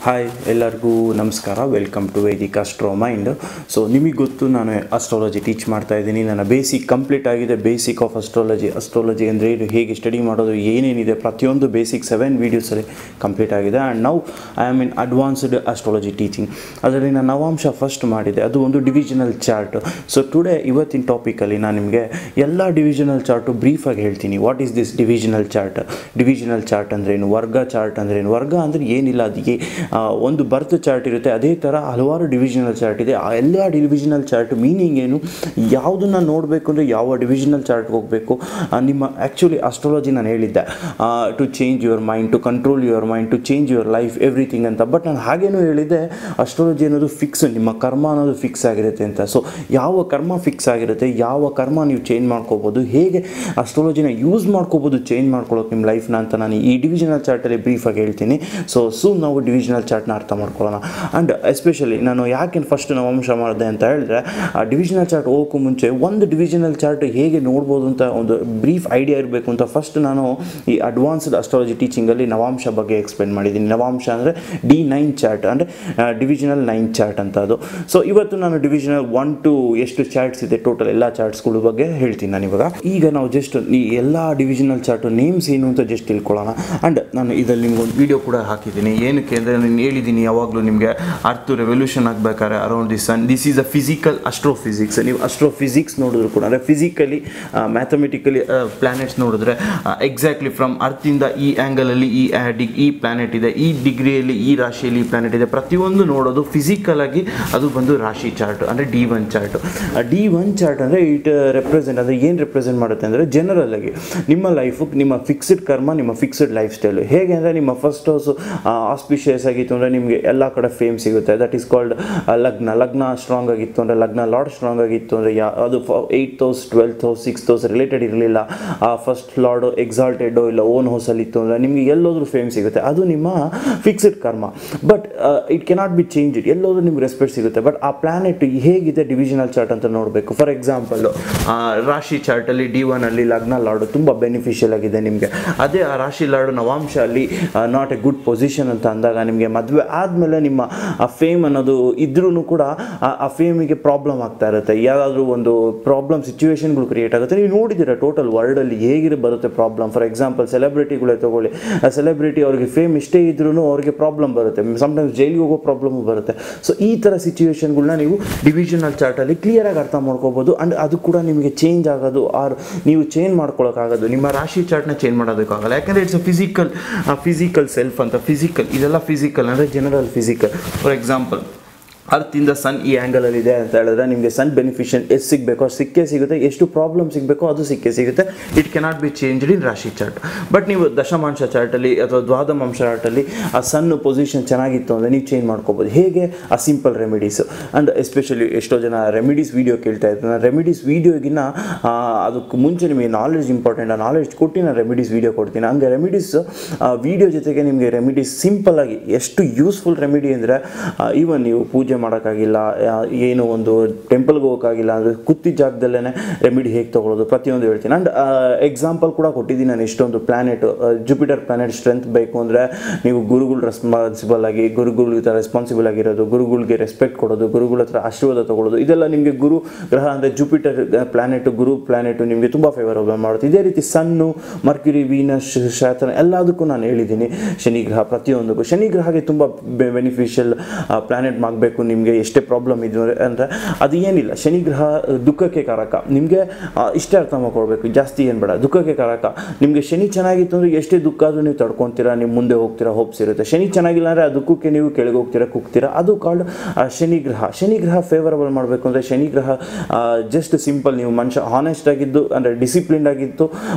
Hi ಎಲ್ಲರಿಗೂ ನಮಸ್ಕಾರ. Welcome to vedic astro mind. So ನಿಮಗೆ ಗೊತ್ತು, ನಾನು ಅಸ್ಟ್ರಾಲಜಿ ಟೀಚ್ ಮಾಡ್ತಾ ಇದ್ದೀನಿ. ನನ್ನ ಬೇಸಿಕ್ ಕಂಪ್ಲೀಟ್ ಆಗಿದೆ. ಬೇಸಿಕ್ ಆಫ್ ಅಸ್ಟ್ರಾಲಜಿ ಅಂದರೆ ಇದು ಹೇಗೆ ಸ್ಟಡಿ ಮಾಡೋದು, ಏನೇನಿದೆ ಪ್ರತಿಯೊಂದು ಬೇಸಿಕ್ 7 ವೀಡಿಯೋಸಲ್ಲಿ ಕಂಪ್ಲೀಟ್ ಆಗಿದೆ. And now I am in advanced astrology teaching. ಅದರಲ್ಲಿ ನಾನು ನವಾಂಶ ಫಸ್ಟ್ ಮಾಡಿದೆ, ಅದು ಒಂದು ಡಿವಿಷನಲ್ ಚಾರ್ಟ್. ಸೊ ಟುಡೇ ಇವತ್ತಿನ ಟಾಪಿಕಲ್ಲಿ ನಾನು ನಿಮಗೆ ಎಲ್ಲ ಡಿವಿಷನಲ್ ಚಾರ್ಟು ಬ್ರೀಫಾಗಿ ಹೇಳ್ತೀನಿ. What is this divisional chart? Divisional chart ಅಂದ್ರೇನು, ವರ್ಗ ಚಾರ್ಟ್ ಅಂದ್ರೇನು? ವರ್ಗ ಅಂದರೆ ಏನಿಲ್ಲ, ಅದಕ್ಕೆ ಒಂದು ಬರ್ತ್ ಚಾರ್ಟ್ ಇರುತ್ತೆ. ಅದೇ ಥರ ಹಲವಾರು ಡಿವಿಷನಲ್ ಚಾರ್ಟ್ ಇದೆ. ಆ ಎಲ್ಲ ಡಿವಿಷನಲ್ ಚಾರ್ಟ್ ಮೀನಿಂಗ್ ಏನು, ಯಾವುದನ್ನು ನೋಡಬೇಕು ಅಂದರೆ ಯಾವ ಡಿವಿಷನಲ್ ಚಾರ್ಟ್ಗೆ ಹೋಗಬೇಕು. ನಿಮ್ಮ ಆ್ಯಕ್ಚುಲಿ ಅಸ್ಟ್ರಾಲಜಿ ನಾನು ಹೇಳಿದ್ದೆ to change your mind, to control your mind, to change your life everything ಅಂತ. ಬಟ್ ನಾನು ಹಾಗೇನೂ ಹೇಳಿದ್ದೆ, ಅಸ್ಟ್ರಾಲಜಿ ಅನ್ನೋದು ಫಿಕ್ಸ್, ನಿಮ್ಮ ಕರ್ಮ ಅನ್ನೋದು ಫಿಕ್ಸ್ ಆಗಿರುತ್ತೆ ಅಂತ. ಸೊ ಯಾವ ಕರ್ಮ ಫಿಕ್ಸ್ ಆಗಿರುತ್ತೆ, ಯಾವ ಕರ್ಮ ನೀವು ಚೇಂಜ್ ಮಾಡ್ಕೋಬೋದು, ಹೇಗೆ ಅಸ್ಟ್ರಾಲಜಿನ ಯೂಸ್ ಮಾಡ್ಕೋಬೋದು ಚೇಂಜ್ ಮಾಡ್ಕೊಳ್ಳೋಕೆ ನಿಮ್ಮ ಲೈಫ್ನ ಅಂತ ನಾನು ಈ ಡಿವಿಷನಲ್ ಚಾರ್ಟಲ್ಲಿ ಬ್ರೀಫಾಗಿ ಹೇಳ್ತೀನಿ. ಸೊ ನಾವು ಡಿವಿಷನಲ್ ಚಾರ್ಟ್ನ ಅರ್ಥ ಮಾಡ್ಕೊಳ್ಳೋಣ. ಆ್ಯಂಡ್ ಎಸ್ಪೆಷಲಿ ನಾನು ಯಾಕೆ ಫಸ್ಟ್ ನವಾಂಶ ಮಾಡಿದೆ ಅಂತ ಹೇಳಿದ್ರೆ, ಆ ಡಿವಿಷನಲ್ ಚಾರ್ಟ್ ಹೋಗೋಕ್ಕೂ ಮುಂಚೆ ಒಂದು ಡಿವಿಷನಲ್ ಚಾರ್ಟ್ ಹೇಗೆ ನೋಡ್ಬೋದು ಅಂತ ಒಂದು ಬ್ರೀಫ್ ಐಡಿಯಾ ಇರಬೇಕು ಅಂತ ಫಸ್ಟ್ ನಾನು ಈ ಅಡ್ವಾನ್ಸ್ಡ್ ಅಸ್ಟ್ರಾಲಜಿ ಟೀಚಿಂಗಲ್ಲಿ ನವಾಂಶ ಬಗ್ಗೆ ಎಕ್ಸ್ಪ್ಲೇನ್ ಮಾಡಿದ್ದೀನಿ. ನವಾಂಶ ಅಂದರೆ D9 ಚಾರ್ಟ್, ಅಂದರೆ ಡಿವಿಷನಲ್ 9 ಚಾರ್ಟ್ ಅಂತ ಅದು. ಸೊ ಇವತ್ತು ನಾನು ಡಿವಿಷನಲ್ 1 to ಎಷ್ಟು ಚಾರ್ಟ್ಸ್ ಇದೆ ಟೋಟಲ್ ಎಲ್ಲ ಚಾರ್ಟ್ಸ್ಗಳ ಬಗ್ಗೆ ಹೇಳ್ತೀನಿ ನಾನು ಇವಾಗ. ಈಗ ನಾವು ಜಸ್ಟ್ ಈ ಎಲ್ಲ ಡಿವಿಷನಲ್ ಚಾರ್ಟು ನೇಮ್ಸ್ ಏನು ಅಂತ ಜಸ್ಟ್ ತಿಳ್ಕೊಳ್ಳೋಣ. ಆ್ಯಂಡ್ ನಾನು ಇದರಲ್ಲಿ ನಿಮ್ಗೊಂದು ವಿಡಿಯೋ ಕೂಡ ಹಾಕಿದ್ದೀನಿ. ಏನಕ್ಕೆ ಅಂದರೆ ನಾನು ಹೇಳಿದ್ದೀನಿ ಯಾವಾಗಲೂ ನಿಮಗೆ ಅರ್ತ್ ರೆವಲ್ಯೂಷನ್ ಆಗಬೇಕಾದ್ರೆ around the sun, this is a physical astrophysics. ನೀವು ಅಸ್ಟ್ರೋಫಿಸಿಕ್ಸ್ ನೋಡಿದ್ರು ಕೂಡ ಅಂದರೆ ಫಿಸಿಕಲಿ ಮ್ಯಾಥಮೆಟಿಕಲಿ ಪ್ಲ್ಯಾನೆಟ್ಸ್ ನೋಡಿದ್ರೆ ಎಕ್ಸಾಕ್ಟ್ಲಿ ಫ್ರಮ್ ಅರ್ತಿಂದ ಈ ಆ್ಯಂಗಲಲ್ಲಿ ಈ ಪ್ಲ್ಯಾನೆಟ್ ಇದೆ, ಈ ಡಿಗ್ರಿಯಲ್ಲಿ ಈ ರಾಶಿಯಲ್ಲಿ ಈ ಪ್ಲ್ಯಾನೆಟ್ ಇದೆ, ಪ್ರತಿಯೊಂದು ನೋಡೋದು ಫಿಸಿಕಲಾಗಿ ಅದು ಬಂದು ರಾಶಿ ಚಾರ್ಟ್ ಅಂದರೆ D1 ಚಾರ್ಟ್. D1 ಚಾರ್ಟ್ ಅಂದರೆ ಇಟ್ ರೆಪ್ರೆಸೆಂಟ್, ಅಂದರೆ ಏನು ರೆಪ್ರೆಸೆಂಟ್ ಮಾಡುತ್ತೆ ಅಂದರೆ ಜನರಲ್ ಆಗಿ ನಿಮ್ಮ ಲೈಫು, ನಿಮ್ಮ ಫಿಕ್ಸ್ಡ್ ಕರ್ಮ, ನಿಮ್ಮ ಫಿಕ್ಸ್ಡ್ ಲೈಫ್ ಸ್ಟೈಲು. ಹೇಗೆ ಅಂದರೆ ನಿಮ್ಮ ಫಸ್ಟ್ ಹೌಸ್ ಆಸ್ಪಿಷಿಯಸ್ ಆಗಿತ್ತು ಅಂದರೆ ನಿಮಗೆ ಎಲ್ಲ ಕಡೆ ಫೇಮ್ ಸಿಗುತ್ತೆ. ದಟ್ ಈಸ್ ಕಾಲ್ಡ್ ಲಗ್ನ ಸ್ಟ್ರಾಂಗ್ ಆಗಿತ್ತು ಅಂದರೆ, ಲಗ್ನ ಲಾರ್ಡ್ ಸ್ಟ್ರಾಂಗ್ ಆಗಿತ್ತು ಅಂದರೆ, ಅದು 8th house 12th house 6th house related ಇರಲಿಲ್ಲ, ಫಸ್ಟ್ ಲಾರ್ಡು ಎಕ್ಸಾಲ್ಟೆಡ್ ಇಲ್ಲ ಓನ್ ಹೌಸಲ್ಲಿ ಇತ್ತು ಅಂದರೆ ನಿಮಗೆ ಎಲ್ಲೋದ್ರೂ ಫೇಮ್ ಸಿಗುತ್ತೆ. ಅದು ನಿಮ್ಮ ಫಿಕ್ಸ್ಡ್ ಕರ್ಮ. But it cannot be change. ಎಲ್ಲೋದ್ರೂ ನಿಮ್ಗೆ ರೆಸ್ಪೆಕ್ಟ್ ಸಿಗುತ್ತೆ. ಬಟ್ ಆ ಪ್ಲಾನೆಟ್ ಹೇಗಿದೆ ಡಿವಿಷನಲ್ ಚಾರ್ಟ್ ಅಂತ ನೋಡಬೇಕು. ಫಾರ್ ಎಕ್ಸಾಂಪಲ್ಲು ರಾಶಿ ಚಾರ್ಟಲ್ಲಿ D1 ಅಲ್ಲಿ ಲಗ್ನ ಲಾರ್ಡು ತುಂಬ ಬೆನಿಫಿಷಿಯಲ್ ಆಗಿದೆ ನಿಮಗೆ. ಅದೇ ಆ ರಾಶಿ ಲಾರ್ಡು ನವಾಂಶ ಅಲ್ಲಿ ನಾಟ್ ಎ ಗುಡ್ ಪೊಸಿಷನ್ ಅಂತ ಅಂದಾಗ ನಿಮಗೆ ಮದುವೆ ಆದಮೇಲೆ ನಿಮ್ಮ ಆ ಫೇಮ್ ಅನ್ನೋದು ಇದ್ರೂ ಕೂಡ ಆ ಫೇಮಿಗೆ ಪ್ರಾಬ್ಲಮ್ ಆಗ್ತಾ ಇರುತ್ತೆ. ಯಾವುದಾದ್ರೂ ಒಂದು ಪ್ರಾಬ್ಲಮ್ ಸಿಚುವೇಶನ್ಗಳು ಕ್ರಿಯೇಟ್ ಆಗುತ್ತೆ. ನೀವು ನೋಡಿದ್ದೀರಾ ಟೋಟಲ್ ವರ್ಲ್ಡಲ್ಲಿ ಹೇಗೆ ಬರುತ್ತೆ ಪ್ರಾಬ್ಲಮ್. ಫಾರ್ ಎಕ್ಸಾಂಪಲ್ ಸೆಲೆಬ್ರಿಟಿಗಳೇ ತಗೊಳ್ಳಿ, ಆ ಸೆಲೆಬ್ರಿಟಿ ಅವ್ರಿಗೆ ಫೇಮ್ ಇಷ್ಟೇ ಇದ್ರೂ ಅವ್ರಿಗೆ ಪ್ರಾಬ್ಲಮ್ ಬರುತ್ತೆ. ಸಮಟೈಮ್ಸ್ ಜೈಲಿಗೆ ಹೋಗೋ ಪ್ರಾಬ್ಲಮ್ ಬರುತ್ತೆ. ಸೊ ಈ ಥರ ಸಿಚುವೇಶನ್ಗಳನ್ನ ನೀವು ಡಿವಿಷನಲ್ ಚಾರ್ಟಲ್ಲಿ ಕ್ಲಿಯರಾಗಿ ಅರ್ಥ ಮಾಡ್ಕೋಬೋದು. ಆ್ಯಂಡ್ ಅದು ಕೂಡ ನಿಮಗೆ ಚೇಂಜ್ ಆಗೋದು ಆರ್ ನೀವು ಚೇಂಜ್ ಮಾಡ್ಕೊಳ್ಳೋಕ್ಕಾಗೋದು, ನಿಮ್ಮ ರಾಶಿ ಚಾರ್ಟ್ನ ಚೇಂಜ್ ಮಾಡೋದಕ್ಕಾಗಲ್ಲ. ಯಾಕಂದರೆ ಇಟ್ಸ್ ಅ ಫಿಸಿಕಲ್ ಸೆಲ್ಫ್ ಅಂತ. ಫಿಸಿಕಲ್ ಇದೆಲ್ಲ ಫಿಸಿಕಲ್ ಅಂದರೆ ಜನರಲ್ ಫಿಸಿಕಲ್. ಫಾರ್ ಎಕ್ಸಾಂಪಲ್ ಅರ್ತಿಂದ ಸನ್ ಈ ಆ್ಯಂಗಲಲ್ಲಿದೆ ಅಂತ ಹೇಳಿದ್ರೆ ನಿಮಗೆ ಸನ್ ಬೆನಿಫಿಷಿಯನ್ ಎಷ್ಟು ಸಿಗಬೇಕೋ ಅಷ್ಟು ಸಿಕ್ಕೇ ಸಿಗುತ್ತೆ, ಎಷ್ಟು ಪ್ರಾಬ್ಲಮ್ ಸಿಗಬೇಕೋ ಅದು ಸಿಕ್ಕೇ ಸಿಗುತ್ತೆ. It cannot be changed in ರಾಶಿ ಚಾರ್ಟ್. ಬಟ್ ನೀವು ದಶಮಾಂಶ ಚಾರ್ಟಲ್ಲಿ ಅಥವಾ ದ್ವಾದಮಾಂಶ ಚಾರ್ಟಲ್ಲಿ ಆ ಸನ್ ಪೊಸಿಷನ್ ಚೆನ್ನಾಗಿತ್ತು ಅಂದರೆ ನೀವು ಚೇಂಜ್ ಮಾಡ್ಕೋಬೋದು. ಹೇಗೆ? ಆ ಸಿಂಪಲ್ ರೆಮಿಡೀಸ್. ಆ್ಯಂಡ್ ಎಸ್ಪೆಷಲಿ ಎಷ್ಟೋ ಜನ ರೆಮಿಡೀಸ್ ವೀಡಿಯೋ ಕೇಳ್ತಾ ಇರ್ತಾರೆ. ನಾನು ರೆಮಿಡೀಸ್ ವೀಡಿಯೋಗಿನ್ನ ಅದಕ್ಕೆ ಮುಂಚೆ ನಿಮಗೆ ನಾಲೆಡ್ಜ್ ಇಂಪಾರ್ಟೆಂಟ್. ಆ ನಾಲೆಡ್ಜ್ ಕೊಟ್ಟು ನಾನು ರೆಮಿಡೀಸ್ ವೀಡಿಯೋ ಕೊಡ್ತೀನಿ. ಹಂಗೆ ರೆಮಿಡೀಸ್ ವೀಡಿಯೋ ಜೊತೆಗೆ ನಿಮಗೆ ರೆಮಿಡೀಸ್ ಸಿಂಪಲ್ಲಾಗಿ ಎಷ್ಟು ಯೂಸ್ಫುಲ್ ರೆಮಿಡಿ ಅಂದರೆ, ಈವನ್ ನೀವು ಪೂಜೆ ಮಾಡೋಕ್ಕಾಗಿಲ್ಲ, ಏನು ಒಂದು ಟೆಂಪಲ್ಗೆ ಹೋಗೋಕ್ಕಾಗಿಲ್ಲ ಅಂದರೆ ಕೂತಿದ್ದ ಜಾಗದಲ್ಲೇ ರೆಮಿಡಿ ಹೇಗೆ ತೊಗೊಳ್ಳೋದು ಪ್ರತಿಯೊಂದು ಹೇಳ್ತೀನಿ. ಆ್ಯಂಡ್ ಎಕ್ಸಾಂಪಲ್ ಕೂಡ ಕೊಟ್ಟಿದ್ದೀನಿ ನಾನು. ಎಷ್ಟೊಂದು ಪ್ಲ್ಯಾನೆಟ್, ಜುಪಿಟರ್ ಪ್ಲ್ಯಾನೆಟ್ ಸ್ಟ್ರೆಂತ್ ಬೇಕು ಅಂದರೆ ನೀವು ಗುರುಗಳು ರೆಸ್ಪಾನ್ಸಿಬಲ್ ಆಗಿರೋದು, ಗುರುಗಳಿಗೆ ರೆಸ್ಪೆಕ್ಟ್ ಕೊಡೋದು, ಗುರುಗಳ ಹತ್ರ ಆಶೀರ್ವಾದ ತೊಗೊಳ್ಳೋದು, ಇದೆಲ್ಲ ನಿಮಗೆ ಗುರು ಗ್ರಹ ಅಂದರೆ ಜುಪಿಟರ್ ಪ್ಲ್ಯಾನೆಟು, ಗುರು ಪ್ಲ್ಯಾನೆಟು ನಿಮಗೆ ತುಂಬ ಫೇವರಬಲ್ ಮಾಡುತ್ತೆ. ಇದೇ ರೀತಿ ಸನ್ನು, ಮರ್ಕ್ಯುರಿ, ವೀನಸ್, ಶಾತನ ಎಲ್ಲದಕ್ಕೂ ನಾನು ಹೇಳಿದ್ದೀನಿ. ಶನಿ ಗ್ರಹ ಪ್ರತಿಯೊಂದಕ್ಕೂ, ಶನಿ ಗ್ರಹಕ್ಕೆ ತುಂಬ ಬೆನಿಫಿಷಿಯಲ್ ಪ್ಲ್ಯಾನೆಟ್ ಮಾಡಬೇಕು ನಿಮಗೆ. ಎಷ್ಟೇ ಪ್ರಾಬ್ಲಮ್ ಇದ್ದು ಅಂದರೆ ಅದು ಏನಿಲ್ಲ, ಶನಿ ಗ್ರಹ ದುಃಖಕ್ಕೆ ಕಾರಕ. ನಿಮಗೆ ಇಷ್ಟೇ ಅರ್ಥ ಮಾಡ್ಕೊಳ್ಬೇಕು, ಜಾಸ್ತಿ ಏನು ಬೇಡ. ದುಃಖಕ್ಕೆ ಕಾರಕ. ನಿಮಗೆ ಶನಿ ಚೆನ್ನಾಗಿತ್ತು ಅಂದರೆ ಎಷ್ಟೇ ದುಃಖ ಆದರೂ ನೀವು ತಡ್ಕೊತೀರಾ, ನೀವು ಮುಂದೆ ಹೋಗ್ತೀರಾ, ಹೋಪ್ಸ್ ಇರುತ್ತೆ. ಶನಿ ಚೆನ್ನಾಗಿಲ್ಲ ಅಂದರೆ ಆ ದುಃಖಕ್ಕೆ ನೀವು ಕೆಳಗೆ ಹೋಗ್ತೀರಾ, ಕುಗ್ತೀರಾ. ಅದು ಕಾಲ್ಡ್ ಶನಿ ಗ್ರಹ. ಶನಿ ಗ್ರಹ ಫೇವರಬಲ್ ಮಾಡಬೇಕು ಅಂದರೆ ಶನಿ ಗ್ರಹ ಜಸ್ಟ್ ಸಿಂಪಲ್, ನೀವು ಮನುಷ್ಯ ಹಾನೆಸ್ಟ್ ಆಗಿದ್ದು ಅಂದರೆ ಡಿಸಿಪ್ಲಿನ್ಡ್ ಆಗಿತ್ತು,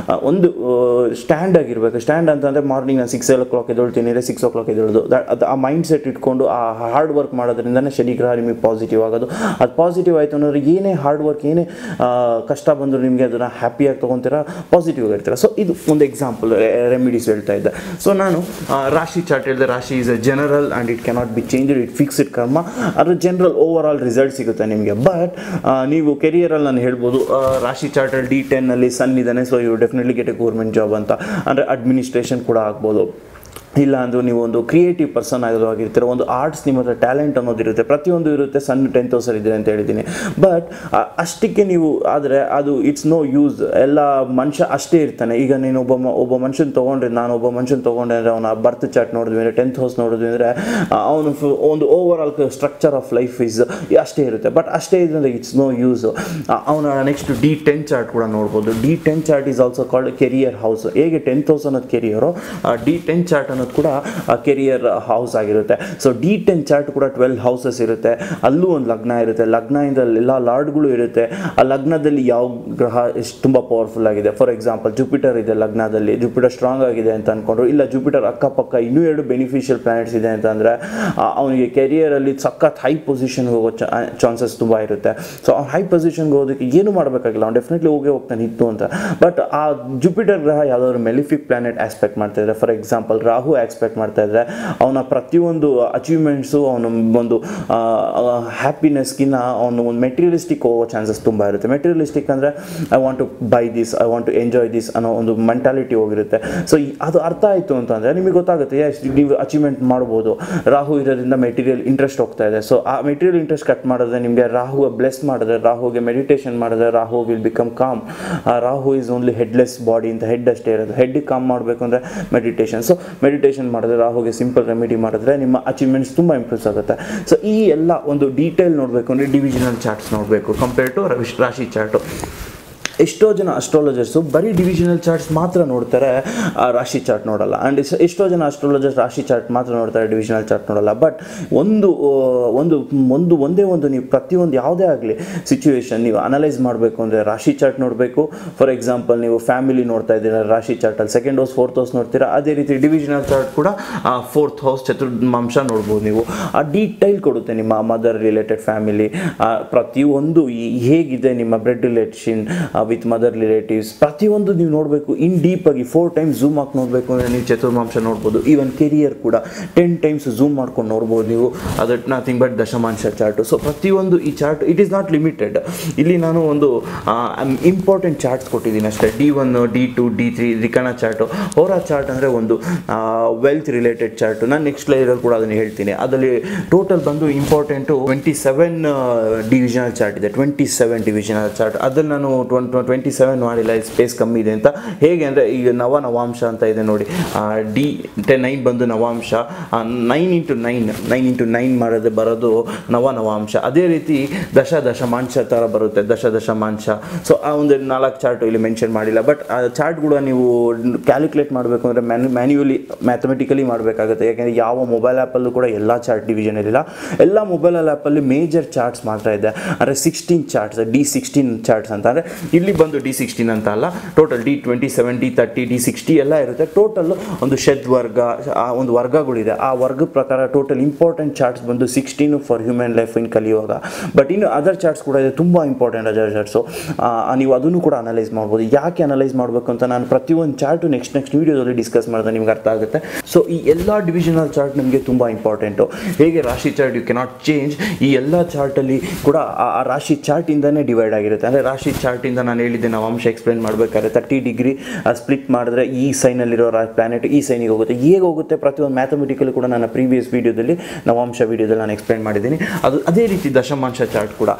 ಒಂದು ಸ್ಟ್ಯಾಂಡ್ ಆಗಿರಬೇಕು. ಸ್ಟ್ಯಾಂಡ್ ಅಂತಂದರೆ ಮಾರ್ನಿಂಗ್ ನಾನು 6 o'clock ಎದ್ದೇಳ್ತೀನಿ, 6 o'clock ಎದ್ದೇಳೋದು, ಅದು ಆ ಮೈಂಡ್ ಸೆಟ್ ಇಟ್ಕೊಂಡು ಆ ಹಾರ್ಡ್ ವರ್ಕ್ ಮಾಡೋದ್ರಿಂದನೇ ಶನಿ ಗ್ರಹ ನಿಮಗೆ ಪಾಸಿಟಿವ್ ಆಗೋದು. ಅದು ಪಾಸಿಟಿವ್ ಆಯಿತು ಅನ್ನೋದ್ರೆ ಏನೇ ಹಾರ್ಡ್ ವರ್ಕ್, ಏನೇ ಕಷ್ಟ ಬಂದರೂ ನಿಮಗೆ ಅದನ್ನು ಹ್ಯಾಪಿಯಾಗಿ ತೊಗೊತೀರಾ, ಪಾಸಿಟಿವ್ ಆಗಿರ್ತೀರ. ಸೊ ಇದು ಒಂದು ಎಕ್ಸಾಂಪಲ್ ರೆಮಿಡೀಸ್ ಹೇಳ್ತಾ ಇದ್ದೆ. ಸೊ ನಾನು ರಾಶಿ ಚಾರ್ಟ್ ಹೇಳಿದೆ. ರಾಶಿ is A general and it cannot be changed, it fixed ಕರ್ಮ. ಅದು ಜನರಲ್ ಓವರ್ ಆಲ್ ರಿಸಲ್ಟ್ ಸಿಗುತ್ತೆ ನಿಮಗೆ. ಬಟ್ ನೀವು ಕೆರಿಯರಲ್ಲಿ ನಾನು ಹೇಳ್ಬೋದು, ರಾಶಿ ಚಾರ್ಟಲ್ಲಿ D10 ಸನ್ ಇದ್ದಾನೆ, so you definitely get a government job ಅಂತ. ಅಂದರೆ ಅಡ್ಮಿನಿಸ್ಟ್ರೇಷನ್ ಕೂಡ ಆಗ್ಬೋದು. ಇಲ್ಲ ಅಂದರೂ ನೀವು ಒಂದು ಕ್ರಿಯೇಟಿವ್ ಪರ್ಸನ್ ಆಗಿರ್ತೀರ, ಒಂದು ಆರ್ಟ್ಸ್ ನಿಮ್ಮ ಹತ್ರ ಟ್ಯಾಲೆಂಟ್ ಅನ್ನೋದಿರುತ್ತೆ, ಪ್ರತಿಯೊಂದು ಇರುತ್ತೆ. ಸನ್ 10th ಹೌಸಲ್ಲಿ ಇದೆ ಅಂತ ಹೇಳಿದ್ದೀನಿ. ಬಟ್ ಅಷ್ಟಕ್ಕೆ ನೀವು ಆದರೆ ಅದು ಇಟ್ಸ್ ನೋ ಯೂಸ್. ಎಲ್ಲ ಮನುಷ್ಯ ಅಷ್ಟೇ ಇರ್ತಾನೆ. ಈಗ ನೀನು ಒಬ್ಬ ಮನುಷ್ಯನ ತೊಗೊಂಡ್ರೆ, ನಾನು ಒಬ್ಬ ಮನುಷ್ಯನ ತೊಗೊಂಡೆ ಅಂದರೆ ಅವನ ಬರ್ತ್ ಚಾರ್ಟ್ ನೋಡಿದ್ವಿ ಅಂದರೆ 10th ಹೌಸ್ ನೋಡಿದ್ವಿ ಅಂದರೆ ಅವನು ಒಂದು over all structure of life is ಅಷ್ಟೇ ಇರುತ್ತೆ. ಬಟ್ ಅಷ್ಟೇ ಇದ್ದರೆ ಇಟ್ಸ್ ನೋ ಯೂಸ್. ಅವನ ನೆಕ್ಸ್ಟ್ D10 ಚಾರ್ಟ್ ಕೂಡ ನೋಡ್ಬೋದು. D10 chart is also called career house. ಹೇಗೆ 10th ಹೌಸ್ ಅನ್ನೋದು ಕೆರಿಯರು, D10 ಚಾರ್ಟ್ ಅನ್ನೋದು ಕೂಡ ಕೆರಿಯರ್ ಹೌಸ್ ಆಗಿರುತ್ತೆ. ಸೊ D10 ಚಾರ್ಟ್ ಕೂಡ 12 ಹೌಸಸ್ ಇರುತ್ತೆ. ಅಲ್ಲೂ ಒಂದು ಲಗ್ನ ಇರುತ್ತೆ. ಲಗ್ನದಿಂದ ಎಲ್ಲ ಲಾರ್ಡ್ಗಳು ಇರುತ್ತೆ. ಆ ಲಗ್ನದಲ್ಲಿ ಯಾವ ಗ್ರಹ ಎಷ್ಟು ತುಂಬ ಪವರ್ಫುಲ್ ಆಗಿದೆ. ಫಾರ್ ಎಕ್ಸಾಂಪಲ್ ಜುಪಿಟರ್ ಇದೆ ಲಗ್ನದಲ್ಲಿ, ಜುಪಿಟರ್ ಸ್ಟ್ರಾಂಗ್ ಆಗಿದೆ ಅಂತ ಅಂದ್ಕೊಂಡ್ರು. ಇಲ್ಲ ಜುಪಿಟರ್ ಅಕ್ಕಪಕ್ಕ ಇನ್ನೂ 2 ಬೆನಿಫಿಷಿಯಲ್ ಪ್ಲಾನೆಟ್ಸ್ ಇದೆ ಅಂತಂದರೆ ಅವನಿಗೆ ಕೆರಿಯರಲ್ಲಿ ಸಖತ್ ಹೈ ಪೊಸಿಷನ್ಗೆ ಹೋಗೋ ಚಾನ್ಸಸ್ ತುಂಬ ಇರುತ್ತೆ. ಸೊ ಅವ್ನು ಹೈ ಪೊಸಿಷನ್ಗೆ ಹೋಗೋದಕ್ಕೆ ಏನು ಮಾಡಬೇಕಾಗಿಲ್ಲ, ಅವ್ನು ಡೆಫಿನೆಟ್ಲಿ ಹೋಗ್ತಾನೆ ಇತ್ತು ಅಂತ. ಬಟ್ ಆ ಜುಪಿಟರ್ ಗ್ರಹ ಯಾವುದಾದ್ರು ಮೆಲಿಫಿಕ್ ಪ್ಲಾನೆಟ್ ಆಸ್ಪೆಕ್ಟ್ ಮಾಡ್ತಾ ಇದ್ದಾರೆ, ಫಾರ್ ಎಕ್ಸಾಂಪಲ್ ರಾಹು ಆಸ್ಪೆಕ್ಟ್ ಮಾಡ್ತಾ ಇದ್ರೆ ಅವನ ಪ್ರತಿಯೊಂದು ಅಚೀವ್ಮೆಂಟ್ಸು, ಅವನ ಒಂದು ಹ್ಯಾಪಿನೆಸ್ಗಿನ್ನ ಅವನು ಒಂದು ಮೆಟೀರಿಯಲಿಸ್ಟಿಕ್ ಹೋಗೋ ಚಾನ್ಸಸ್ ತುಂಬ ಇರುತ್ತೆ. ಮೆಟೀರಿಯಲಿಸ್ಟಿಕ್ ಅಂದರೆ I want to buy this, I want to enjoy this ಅನ್ನೋ ಒಂದು ಮೆಂಟಾಲಿಟಿ ಹೋಗಿರುತ್ತೆ. ಸೊ ಅದು ಅರ್ಥ ಆಯಿತು ಅಂತಂದರೆ ನಿಮಗೆ ಗೊತ್ತಾಗುತ್ತೆ ನೀವು ಅಚೀವ್ಮೆಂಟ್ ಮಾಡ್ಬೋದು. ರಾಹು ಇರೋದ್ರಿಂದ ಮೆಟೀರಿಯಲ್ ಇಂಟ್ರೆಸ್ಟ್ ಹೋಗ್ತಾ ಇದೆ. ಸೊ ಆ ಮೆಟೀರಿಯಲ್ ಇಂಟ್ರೆಸ್ಟ್ ಕಟ್ ಮಾಡಿದ್ರೆ, ನಿಮಗೆ ರಾಹು ಬ್ಲೆಸ್ ಮಾಡಿದ್ರೆ, ರಾಹುಗೆ ಮೆಡಿಟೇಷನ್ ಮಾಡಿದ್ರೆ Rahu will become com. Rahu is only headless body ಅಂತ, ಹೆಡ್ ಅಷ್ಟೇ ಇರೋದು. ಹೆಡ್ಗೆ ಕಾಮ್ ಮಾಡಬೇಕು ಅಂದರೆ ಮೆಡಿಟೇಷನ್. ಸೊ ಮೆಡಿಟೇಷನ್ ಮಾಡಿದ್ರೆ, ರಾಹುಗೆ ಸಿಂಪಲ್ ರೆಮಿಡಿ ಮಾಡಿದ್ರೆ ನಿಮ್ಮ ಅಚೀವ್ಮೆಂಟ್ಸ್ ತುಂಬ ಇಂಪ್ರೂವ್ಸ್ ಆಗುತ್ತೆ. ಸೊ ಈ ಎಲ್ಲ ಒಂದು ಡೀಟೇಲ್ ನೋಡಬೇಕು ಅಂದರೆ ಡಿವಿಷನಲ್ ಚಾರ್ಟ್ಸ್ ನೋಡಬೇಕು ಕಂಪೇರ್ ಟು ರಾಶಿ ಚಾರ್ಟು. ಎಷ್ಟೋ ಜನ ಅಸ್ಟ್ರಾಲಜರ್ಸು ಬರೀ ಡಿವಿಷನಲ್ ಚಾರ್ಟ್ಸ್ ಮಾತ್ರ ನೋಡ್ತಾರೆ, ರಾಶಿ ಚಾರ್ಟ್ ನೋಡಲ್ಲ. ಆ್ಯಂಡ್ ಎಷ್ಟೋ ಜನ ಅಸ್ಟ್ರಾಲಜರ್ಸ್ ರಾಶಿ ಚಾರ್ಟ್ ಮಾತ್ರ ನೋಡ್ತಾರೆ, ಡಿವಿಷನಲ್ ಚಾರ್ಟ್ ನೋಡಲ್ಲ. ಬಟ್ ಒಂದೇ ಒಂದು ನೀವು ಪ್ರತಿಯೊಂದು ಯಾವುದೇ ಆಗಲಿ ಸಿಚುವೇಶನ್ ನೀವು ಅನಲೈಸ್ ಮಾಡಬೇಕು ಅಂದರೆ ರಾಶಿ ಚಾರ್ಟ್ ನೋಡಬೇಕು. ಫಾರ್ ಎಕ್ಸಾಂಪಲ್ ನೀವು ಫ್ಯಾಮಿಲಿ ನೋಡ್ತಾ ಇದ್ದೀರಾ ರಾಶಿ ಚಾರ್ಟಲ್ಲಿ, 2nd ಹೌಸ್ 4th ಹೌಸ್ ನೋಡ್ತೀರಾ. ಅದೇ ರೀತಿ ಡಿವಿಷನಲ್ ಚಾರ್ಟ್ ಕೂಡ 4th ಹೌಸ್ ಚತುರ್ಮಾಂಶ ನೋಡ್ಬೋದು ನೀವು. ಆ ಡೀಟೈಲ್ ಕೊಡುತ್ತೆ ನಿಮ್ಮ ಮದರ್ ರಿಲೇಟೆಡ್ ಫ್ಯಾಮಿಲಿ, ಪ್ರತಿಯೊಂದು ಹೇಗಿದೆ ನಿಮ್ಮ blood relation with mother relatives, ಪ್ರತಿಯೊಂದು ನೀವು ನೋಡಬೇಕು ಇನ್ ಡೀಪಾಗಿ. 4 times ಝೂಮ್ ಹಾಕಿ ನೋಡಬೇಕು ಅಂದರೆ ನೀವು ಚತುರ್ಮಾಂಶ ನೋಡ್ಬೋದು. ಈವನ್ ಕೆರಿಯರ್ ಕೂಡ 10 times ಝೂಮ್ ಮಾಡ್ಕೊಂಡು ನೋಡ್ಬೋದು ನೀವು. ಅದು ನಥಿಂಗ್ ಬಟ್ ದಶಮಾಂಶ ಚಾರ್ಟು. ಸೊ ಪ್ರತಿಯೊಂದು ಈ chart it is not limited. ಇಲ್ಲಿ ನಾನು ಒಂದು ಇಂಪಾರ್ಟೆಂಟ್ ಚಾರ್ಟ್ಸ್ ಕೊಟ್ಟಿದ್ದೀನಿ ಅಷ್ಟೇ. D1, D2, D3 ರಿಕಣ chart. ಹೋರಾ chart ಅಂದರೆ ಒಂದು ವೆಲ್ತ್ ರಿಲೇಟೆಡ್ ಚಾರ್ಟು. ನಾನು ನೆಕ್ಸ್ಟ್ ಲೈರಲ್ಲಿ ಕೂಡ ಅದನ್ನು ಹೇಳ್ತೀನಿ. ಅದರಲ್ಲಿ ಟೋಟಲ್ ಬಂದು ಇಂಪಾರ್ಟೆಂಟು 27 ಡಿವಿಷನಲ್ ಚಾರ್ಟ್ ಇದೆ. 27 ಡಿವಿಷನಲ್ ಚಾರ್ಟ್. ಅದ್ರಲ್ಲಿ ನಾನು 27 ಮಾಡಿಲ್ಲ, ಸ್ಪೇಸ್ ಕಮ್ಮಿ ಇದೆ ಅಂತ. ಹೇಗೆ ಅಂದರೆ ಈಗ ನವಾಂಶ ಅಂತ ಇದೆ ನೋಡಿ, D9 ಬಂದು ನವಾಂಶ, 9 into 9 ಮಾಡೋದು ಬರೋದು ನವಾಂಶ. ಅದೇ ರೀತಿ ದಶಮಾಂಶ ಥರ ಬರುತ್ತೆ, ದಶಮಾಂಶ. ಸೊ ಆ ಒಂದು 4 ಚಾರ್ಟು ಇಲ್ಲಿ ಮೆನ್ಷನ್ ಮಾಡಿಲ್ಲ. ಬಟ್ ಆ ಚಾರ್ಟ್ ಕೂಡ ನೀವು ಕ್ಯಾಲ್ಕುಲೇಟ್ ಮಾಡಬೇಕು ಅಂದರೆ ಮ್ಯಾನ್ಯುವಲಿ ಮ್ಯಾಥಮೆಟಿಕಲಿ ಮಾಡಬೇಕಾಗುತ್ತೆ. ಯಾಕೆಂದರೆ ಯಾವ ಮೊಬೈಲ್ ಆ್ಯಪಲ್ಲೂ ಕೂಡ ಎಲ್ಲ ಚಾರ್ಟ್ ಡಿವಿಷನ್ ಇರಲಿಲ್ಲ. ಎಲ್ಲ ಮೊಬೈಲ್ ಆ್ಯಪಲ್ಲಿ ಮೇಜರ್ ಚಾರ್ಟ್ಸ್ ಮಾತ್ರ ಇದೆ. ಅಂದರೆ 16 ಚಾರ್ಟ್ಸ್, D16 ಚಾರ್ಟ್ಸ್ ಅಂತ. ಅಂದರೆ ಇಲ್ಲಿ ಬಂದು D16 ಅಂತ ಅಲ್ಲ, ಟೋಟಲ್ D27, D30, D60 ಎಲ್ಲ ಇರುತ್ತೆ. ಟೋಟಲ್ ಒಂದು ವರ್ಗ, ಒಂದು ವರ್ಗಗಳಿದೆ. ಆ ವರ್ಗ ಪ್ರಕಾರ ಟೋಟಲ್ ಇಂಪಾರ್ಟೆಂಟ್ ಚಾರ್ಟ್ಸ್ ಬಂದು 16 ಫಾರ್ ಹ್ಯೂಮನ್ ಲೈಫ್ ಇನ್ ಕಲಿಯುವಾಗ. ಬಟ್ ಇನ್ನು ಅದರ್ ಚಾರ್ಟ್ಸ್ ಕೂಡ ಇದೆ, ತುಂಬ ಇಂಪಾರ್ಟೆಂಟ್ ಅದರ್ ಚಾರ್ಟ್ಸು. ನೀವು ಅದನ್ನು ಕೂಡ ಅನಲೈಸ್ ಮಾಡ್ಬೋದು. ಯಾಕೆ ಅನಲೈಸ್ ಮಾಡಬೇಕು ಅಂತ ನಾನು ಪ್ರತಿಯೊಂದು ಚಾರ್ಟು ನೆಕ್ಸ್ಟ್ ವೀಡಿಯೋದಲ್ಲಿ ಡಿಸ್ಕಸ್ ಮಾಡಿದ್ರೆ ನಿಮ್ಗೆ ಅರ್ಥ ಆಗುತ್ತೆ. ಸೊ ಈ ಎಲ್ಲ ಡಿವಿಷನಲ್ ಚಾರ್ಟ್ ನಿಮಗೆ ತುಂಬ ಇಂಪಾರ್ಟೆಂಟು. ಹೇಗೆ ರಾಶಿ ಚಾರ್ಟ್ ಯು ಕೆನಾಟ್ ಚೇಂಜ್, ಈ ಎಲ್ಲ ಚಾರ್ಟಲ್ಲಿ ಕೂಡ ಆ ರಾಶಿ ಚಾರ್ಟಿಂದನೇ ಡಿವೈಡ್ ಆಗಿರುತ್ತೆ. ಅಂದರೆ ರಾಶಿ ಚಾರ್ಟಿಂದ ನಾನು ಹೇಳಿದ್ದೆ ನವಾಂಶ ಎಕ್ಸ್ಪ್ಲೇನ್ ಮಾಡಬೇಕಾದ್ರೆ 30 ಡಿಗ್ರಿ ಸ್ಪ್ಲಿಟ್ ಮಾಡಿದ್ರೆ ಈ ಸೈನಲ್ಲಿರೋ ಪ್ಲಾನೆಟ್ ಈ ಸೈನಿಗೆ ಹೋಗುತ್ತೆ. ಹೇಗೆ ಹೋಗುತ್ತೆ ಪ್ರತಿಯೊಂದು ಮ್ಯಾಥಮೆಟಿಕಲಿ ಕೂಡ ನನ್ನ ಪ್ರೀವಿಯಸ್ ವೀಡಿಯೋದಲ್ಲಿ ನವಾಂಶ ವೀಡಿಯೋದಲ್ಲಿ ನಾನು ಎಕ್ಸ್ಪ್ಲೇನ್ ಮಾಡಿದ್ದೀನಿ. ಅದೇ ರೀತಿ ದಶಮಾಂಶ ಚಾರ್ಟ್ ಕೂಡ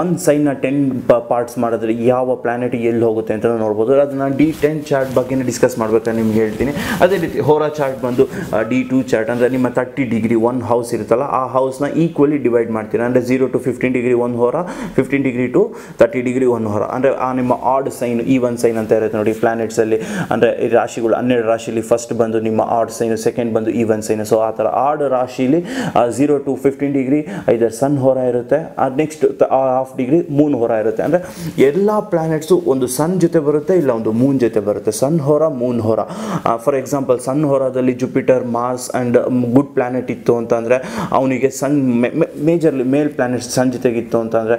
ಒಂದು ಸೈನ್ನ 10 ಪಾರ್ಟ್ಸ್ ಮಾಡಿದ್ರೆ ಯಾವ ಪ್ಲಾನೆಟ್ ಎಲ್ಲಿ ಹೋಗುತ್ತೆ ಅಂತ ನೋಡ್ಬೋದು. ಅದನ್ನು D10 ಚಾರ್ಟ್ ಬಗ್ಗೆ ಡಿಸ್ಕಸ್ ಮಾಡ್ಬೇಕಾದ್ರೆ ನಿಮ್ಗೆ ಹೇಳ್ತೀನಿ. ಅದೇ ರೀತಿ ಹೋರಾ ಚಾರ್ಟ್ ಬಂದು D2 ಚಾರ್ಟ್ ಅಂದರೆ ನಿಮ್ಮ 30 ಡಿಗ್ರಿ ಒಂದು ಹೌಸ್ ಇರುತ್ತಲ್ಲ, ಆ ಹೌಸ್ನ ಈಕ್ವಲಿ ಡಿವೈಡ್ ಮಾಡ್ತೀರಾ. ಅಂದರೆ 0 to 15 ಡಿಗ್ರಿ ಒಂದು ಹೋರ, 15 ಡಿಗ್ರಿ to 30 ಡಿಗ್ರಿ ಒಂದು ಹೋರ. ಅಂದರೆ ಆ ನಿಮ್ಮ ಆಡ್ ಸೈನ್, ಈವನ್ ಸೈನ್ ಅಂತ ಇರುತ್ತೆ ನೋಡಿ ಪ್ಲಾನೆಟ್ಸಲ್ಲಿ. ಅಂದರೆ ಈ ರಾಶಿಗಳು 12 ರಾಶಿಲಿ ಫಸ್ಟ್ ಬಂದು ನಿಮ್ಮ ಆಡ್ ಸೈನು, ಸೆಕೆಂಡ್ ಬಂದು ಈವನ್ ಸೈನು. ಸೊ ಆ ಥರ ಆಡ್ ರಾಶಿಲಿ 0 to 15 ಡಿಗ್ರಿ ಐದರ್ ಸನ್ ಹೊರ ಇರುತ್ತೆ, ನೆಕ್ಸ್ಟ್ ಹಾಫ್ ಡಿಗ್ರಿ ಮೂನ್ ಹೊರ ಇರುತ್ತೆ. ಅಂದರೆ ಎಲ್ಲ ಪ್ಲಾನೆಟ್ಸು ಒಂದು ಸನ್ ಜೊತೆ ಬರುತ್ತೆ, ಇಲ್ಲ ಒಂದು ಮೂನ್ ಜೊತೆ ಬರುತ್ತೆ. ಸನ್ ಹೊರ, ಮೂನ್ ಹೊರ. ಫಾರ್ ಎಕ್ಸಾಂಪಲ್ ಸನ್ ಹೊರದಲ್ಲಿ Jupiter, Mars and good planet ಇತ್ತು ಅಂತಂದರೆ ಅವನಿಗೆ ಸನ್ ಮೇಜರ್ಲಿ ಮೇಲ್ ಪ್ಲಾನೆಟ್ಸ್ ಸನ್ ಜೊತೆಗಿತ್ತು ಅಂತಂದರೆ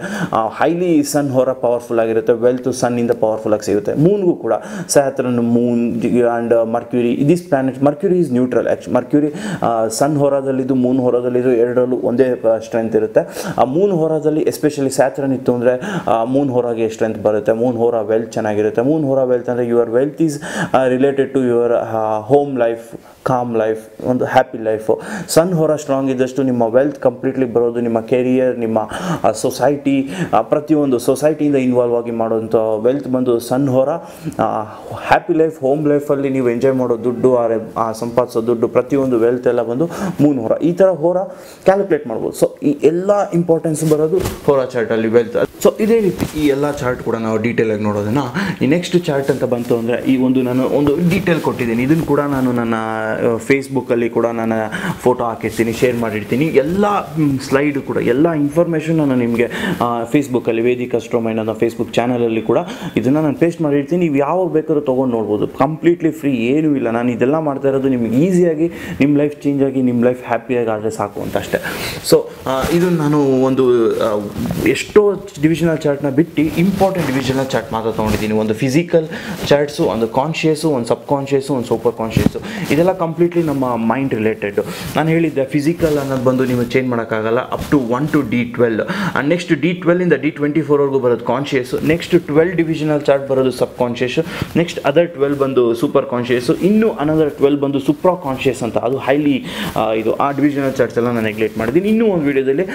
ಹೈಲಿ ಸನ್ ಹೊರ ಪವರ್ಫುಲ್ ಆಗಿರುತ್ತೆ, ವೆಲ್ತ್ ಇವತ್ತು ಸನ್ನಿಂದ ಪವರ್ಫುಲ್ ಆಗಿ ಸಿಗುತ್ತೆ. ಮೂನ್ಗೂ ಕೂಡ Saturn, moon and Mercury, this planet. Mercury is neutral. Mercury sun ಹೊರದಲ್ಲಿದ್ದು ಮೂನ್ ಹೊರದಲ್ಲಿದ್ದು ಎರಡರಲ್ಲೂ ಒಂದೇ ಸ್ಟ್ರೆಂತ್ ಇರುತ್ತೆ. ಆ ಮೂನ್ ಹೊರದಲ್ಲಿ ಎಸ್ಪೆಷಲಿ ಸ್ಯಾಟರ್ನ್ ಇತ್ತು ಅಂದರೆ ಮೂನ್ ಹೊರಗೆ ಸ್ಟ್ರೆಂತ್ ಬರುತ್ತೆ. ಮೂನ್ ಹೊರ ವೆಲ್ತ್ ಚೆನ್ನಾಗಿರುತ್ತೆ. ಮೂನ್ ಹೊರ ವೆಲ್ತ್ ಅಂದರೆ your wealth is related to your home life, calm life, ಒಂದು ಹ್ಯಾಪಿ ಲೈಫು. ಸನ್ ಹೊರ ಸ್ಟ್ರಾಂಗ್ ಇದ್ದಷ್ಟು ನಿಮ್ಮ ವೆಲ್ತ್ ಕಂಪ್ಲೀಟ್ಲಿ ಬರೋದು, ನಿಮ್ಮ ಕೆರಿಯರ್, ನಿಮ್ಮ ಸೊಸೈಟಿ, ಪ್ರತಿಯೊಂದು ಸೊಸೈಟಿಯಿಂದ ಇನ್ವಾಲ್ವ್ ಆಗಿ ಮಾಡೋಂಥ ವೆಲ್ತ್ ಬಂದು ಸನ್ ಹೊರ. ಹ್ಯಾಪಿ ಲೈಫ್, ಹೋಮ್ ಲೈಫಲ್ಲಿ ನೀವು ಎಂಜಾಯ್ ಮಾಡೋ ದುಡ್ಡು, ಸಂಪಾದಿಸೋ ದುಡ್ಡು, ಪ್ರತಿಯೊಂದು ವೆಲ್ತ್ ಎಲ್ಲ ಬಂದು ಮೂನ್ ಹೊರ. ಈ ಥರ ಹೊರ ಕ್ಯಾಲ್ಕುಲೇಟ್ ಮಾಡ್ಬೋದು. ಸೊ ಈ ಎಲ್ಲ ಇಂಪಾರ್ಟೆನ್ಸ್ ಬರೋದು ಹೊರ ಚಾರ್ಟಲ್ಲಿ ವೆಲ್ತ್. ಸೊ ಇದೇ ರೀತಿ ಈ ಎಲ್ಲ ಚಾರ್ಟ್ ಕೂಡ ನಾವು ಡೀಟೇಲಾಗಿ ನೋಡೋದನ್ನು ಈ ನೆಕ್ಸ್ಟ್ ಚಾರ್ಟ್ ಅಂತ ಬಂತು ಅಂದರೆ ಈ ನಾನು ಒಂದು ಡೀಟೇಲ್ ಕೊಟ್ಟಿದ್ದೀನಿ. ಇದನ್ನು ಕೂಡ ನಾನು ನನ್ನ ಫೇಸ್ಬುಕ್ಕಲ್ಲಿ ಕೂಡ ನಾನು ಫೋಟೋ ಹಾಕಿರ್ತೀನಿ, ಶೇರ್ ಮಾಡಿರ್ತೀನಿ. ಎಲ್ಲ ಸ್ಲೈಡು ಕೂಡ ಎಲ್ಲ ಇನ್ಫಾರ್ಮೇಷನ್ ನಾನು ನಿಮಗೆ ಫೇಸ್ಬುಕ್ಕಲ್ಲಿ ವೇದಿಕ್ ಅಸ್ಟ್ರೋಮೈಂಡ್ ಅನ್ನೋ ಫೇಸ್ಬುಕ್ ಚಾನಲಲ್ಲಿ ಕೂಡ ಇದನ್ನು ನಾನು ಪೇಸ್ಟ್ ಮಾಡಿರ್ತೀನಿ. ನೀವು ಯಾವಾಗ ಬೇಕಾದ್ರೂ ತೊಗೊಂಡು ನೋಡ್ಬೋದು. ಕಂಪ್ಲೀಟ್ಲಿ ಫ್ರೀ, ಏನೂ ಇಲ್ಲ. ನಾನು ಇದೆಲ್ಲ ಮಾಡ್ತಾ ಇರೋದು ನಿಮ್ಗೆ ಈಸಿಯಾಗಿ ನಿಮ್ಮ ಲೈಫ್ ಚೇಂಜ್ ಆಗಿ ನಿಮ್ಮ ಲೈಫ್ ಹ್ಯಾಪಿಯಾಗಿ ಆದರೆ ಸಾಕು ಅಂತ ಅಷ್ಟೇ. ಸೊ ಇದು ನಾನು ಒಂದು ಎಷ್ಟೋ ಡಿವಿಷನಲ್ ಚಾರ್ಟ್ನ ಬಿಟ್ಟು ಇಂಪಾರ್ಟೆಂಟ್ ಡಿವಿಷನಲ್ ಚಾರ್ಟ್ ಮಾತ್ರ ತೊಗೊಂಡಿದ್ದೀನಿ. ಒಂದು ಫಿಸಿಕಲ್ ಚಾರ್ಟ್ಸು, ಒಂದು ಕಾನ್ಷಿಯಸ್ಸು, ಒಂದು ಸಬ್ ಕಾನ್ಷಿಯಸ್ಸು, ಒಂದು ಸೂಪರ್ ಕಾನ್ಷಿಯಸ್ಸು. ಇದೆಲ್ಲ ಕಂಪ್ಲೀಟ್ಲಿ ನಮ್ಮ ಮೈಂಡ್ ರಿಲೇಟೆಡ್. ನಾನು ಹೇಳಿದ್ದೆ ಫಿಸಿಕಲ್ ಅನ್ನೋದು ಬಂದು ನೀವು ಚೇಂಜ್ ಮಾಡೋಕ್ಕಾಗಲ್ಲ. Up to 1 to D12 and next D12 ಇಂದ D24ವರೆಗೂ ಬರೋದು ಕಾನ್ಷಿಯಸ್ಸು. ನೆಕ್ಸ್ಟ್ 12 ಡಿವಿಷನಲ್ ಚಾರ್ಟ್ ಬರೋದು ಸಬ್ ಕಾನ್ಷಿಯಸ್ಸು. ನೆಕ್ಸ್ಟ್ ಅದರ್ 12 ಬಂದು ಸೂಪರ್ ಕಾನ್ಷಿಯಸ್ಸು. ಇನ್ನು ಅನದರ್ 12 ಬಂದು ಸೂಪ್ರಾ ಕಾನ್ಷಿಯಸ್ ಅಂತ, ಅದು ಹೈಲಿ ಇದು ಆ ಡಿವಿಷನಲ್ ಚಾರ್ಟ್ಸ್ ಎಲ್ಲ ನಾನು ನೆಗ್ಲೆಕ್ಟ್ ಮಾಡಿದ್ದೀನಿ. ಇನ್ನೂ ಒಂದು ವೀಡಿಯೋದಲ್ಲಿ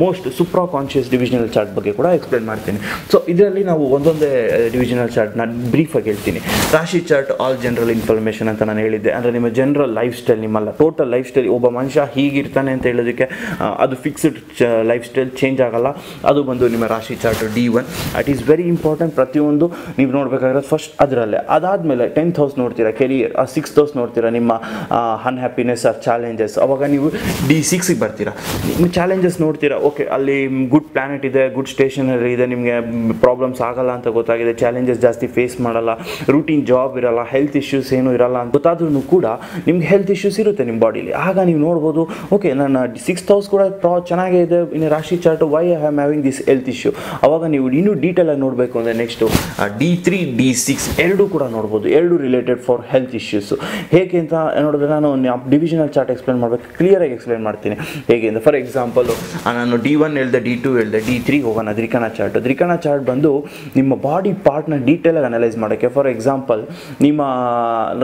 ಮೋಸ್ಟ್ ಸೂಪ್ರಾ ಕಾನ್ಷಿಯಸ್ ಡಿವಿಷನಲ್ ಚಾರ್ಟ್ ಬಗ್ಗೆ ಕೂಡ ಎಕ್ಸ್ಪ್ಲೇನ್ ಮಾಡ್ತೀನಿ. ಸೊ ಇದರಲ್ಲಿ ನಾವು ಒಂದೊಂದೇ ಡಿವಿಷನಲ್ ಚಾರ್ಟ್ ನಾನು ಬ್ರೀಫಾಗಿ ಹೇಳ್ತೀನಿ. ರಾಶಿ ಚಾರ್ಟ್ ಆಲ್ ಜನರಲ್ ಇನ್ಫಾರ್ಮೇಷನ್ ಅಂತ ನಾನು ಹೇಳಿದ್ದೆ. ಅಂದರೆ ನಿಮ್ಮ ಜನರಲ್ ಲೈಫ್ ಸ್ಟೈಲ್, ನಿಮ್ಮಲ್ಲ ಟೋಟಲ್ ಲೈಫ್ ಸ್ಟೈಲ್, ಒಬ್ಬ ಮನುಷ್ಯ ಹೀಗಿರ್ತಾನೆ ಅಂತ ಹೇಳೋದಕ್ಕೆ ಅದು ಫಿಕ್ಸ್ಡ್ ಲೈಫ್ ಸ್ಟೈಲ್ ಚೇಂಜ್ ಆಗಲ್ಲ. ಅದು ಬಂದು ನಿಮ್ಮ ರಾಶಿ chart D1. It is very important. ಪ್ರತಿಯೊಂದು ನೀವು ನೋಡಬೇಕಾಗಿರೋದು ಫಸ್ಟ್ ಅದರಲ್ಲೇ. ಅದಾದಮೇಲೆ 10th ಹೌಸ್ ನೋಡ್ತೀರಾ ಕೆರಿಯರ್, 6th ಹೌಸ್ ನೋಡ್ತೀರಾ ನಿಮ್ಮ ಅನ್ಹ್ಯಾಪಿನೆಸ್ ಆರ್ ಚಾಲೆಂಜಸ್. ಅವಾಗ ನೀವು D6ಗೆ ಬರ್ತೀರಾ. ನಿಮ್ಮ ಚಾಲೆಂಜಸ್ ನೋಡ್ತೀರಾ, ಓಕೆ ಅಲ್ಲಿ ಗುಡ್ ಪ್ಲಾನೆಟ್ ಇದೆ, ಗುಡ್ ಸ್ಟೇಷನರಿ ಇದೆ, ನಿಮಗೆ ಪ್ರಾಬ್ಲಮ್ಸ್ ಆಗಲ್ಲ ಅಂತ ಗೊತ್ತಾಗಿದೆ, ಚಾಲೆಂಜಸ್ ಜಾಸ್ತಿ ಫೇಸ್ ಮಾಡಲ್ಲ, ರೂಟೀನ್ ಜಾಬ್ ಇರಲ್ಲ, ಹೆಲ್ತ್ ಇಶ್ಯೂಸ್ ಏನೂ ಇರಲ್ಲ ಅಂತ ಗೊತ್ತಾದ್ರೂ ಕೂಡ ನಿಮ್ಗೆ ಹೆಲ್ತ್ ಇಶ್ಯೂಸ್ ಇರುತ್ತೆ ನಿಮ್ಮ ಬಾಡಿಲಿ. ಆಗ ನೀವು ನೋಡ್ಬೋದು, ಓಕೆ ನನ್ನ 6th ಹೌಸ್ ಕೂಡ ಚೆನ್ನಾಗೇ ಇದೆ ಇನ್ನು ರಾಶಿ chart, why I am having this health issue. ಅವಾಗ ನೀವು ಇನ್ನೂ ಡೀಟೇಲಾಗಿ ನೋಡಬೇಕು ಅಂದರೆ ನೆಕ್ಸ್ಟು D3 D6 ಎರಡೂ ಕೂಡ ನೋಡ್ಬೋದು. ಎರಡು ರಿಲೇಟೆಡ್ ಫಾರ್ ಹೆಲ್ತ್ ಇಶ್ಯೂಸು. ಹೇಗೆ ಅಂತ ನೋಡಿದ್ರೆ ನಾನು ಡಿವಿಷನಲ್ ಚಾರ್ಟ್ ಎಕ್ಸ್ಪ್ಲೇನ್ ಮಾಡಬೇಕು, ಕ್ಲಿಯರಾಗಿ ಎಕ್ಸ್ಪ್ಲೇನ್ ಮಾಡ್ತೀನಿ ಹೇಗೆ ಅಂತ. ಫಾರ್ ಎಕ್ಸಾಂಪಲು ನಾನು D1 ಹೇಳಿದೆ, D2 ಹೇಳಿದೆ, D3 ಹೋಗೋಣ. ತ್ರಿಕೋನ ಚಾರ್ಟ್ ಬಂದು ನಿಮ್ಮ ಬಾಡಿ ಪಾರ್ಟ್ನ ಡೀಟೇಲಾಗಿ ಅನಲೈಸ್ ಮಾಡೋಕ್ಕೆ. ಫಾರ್ ಎಕ್ಸಾಂಪಲ್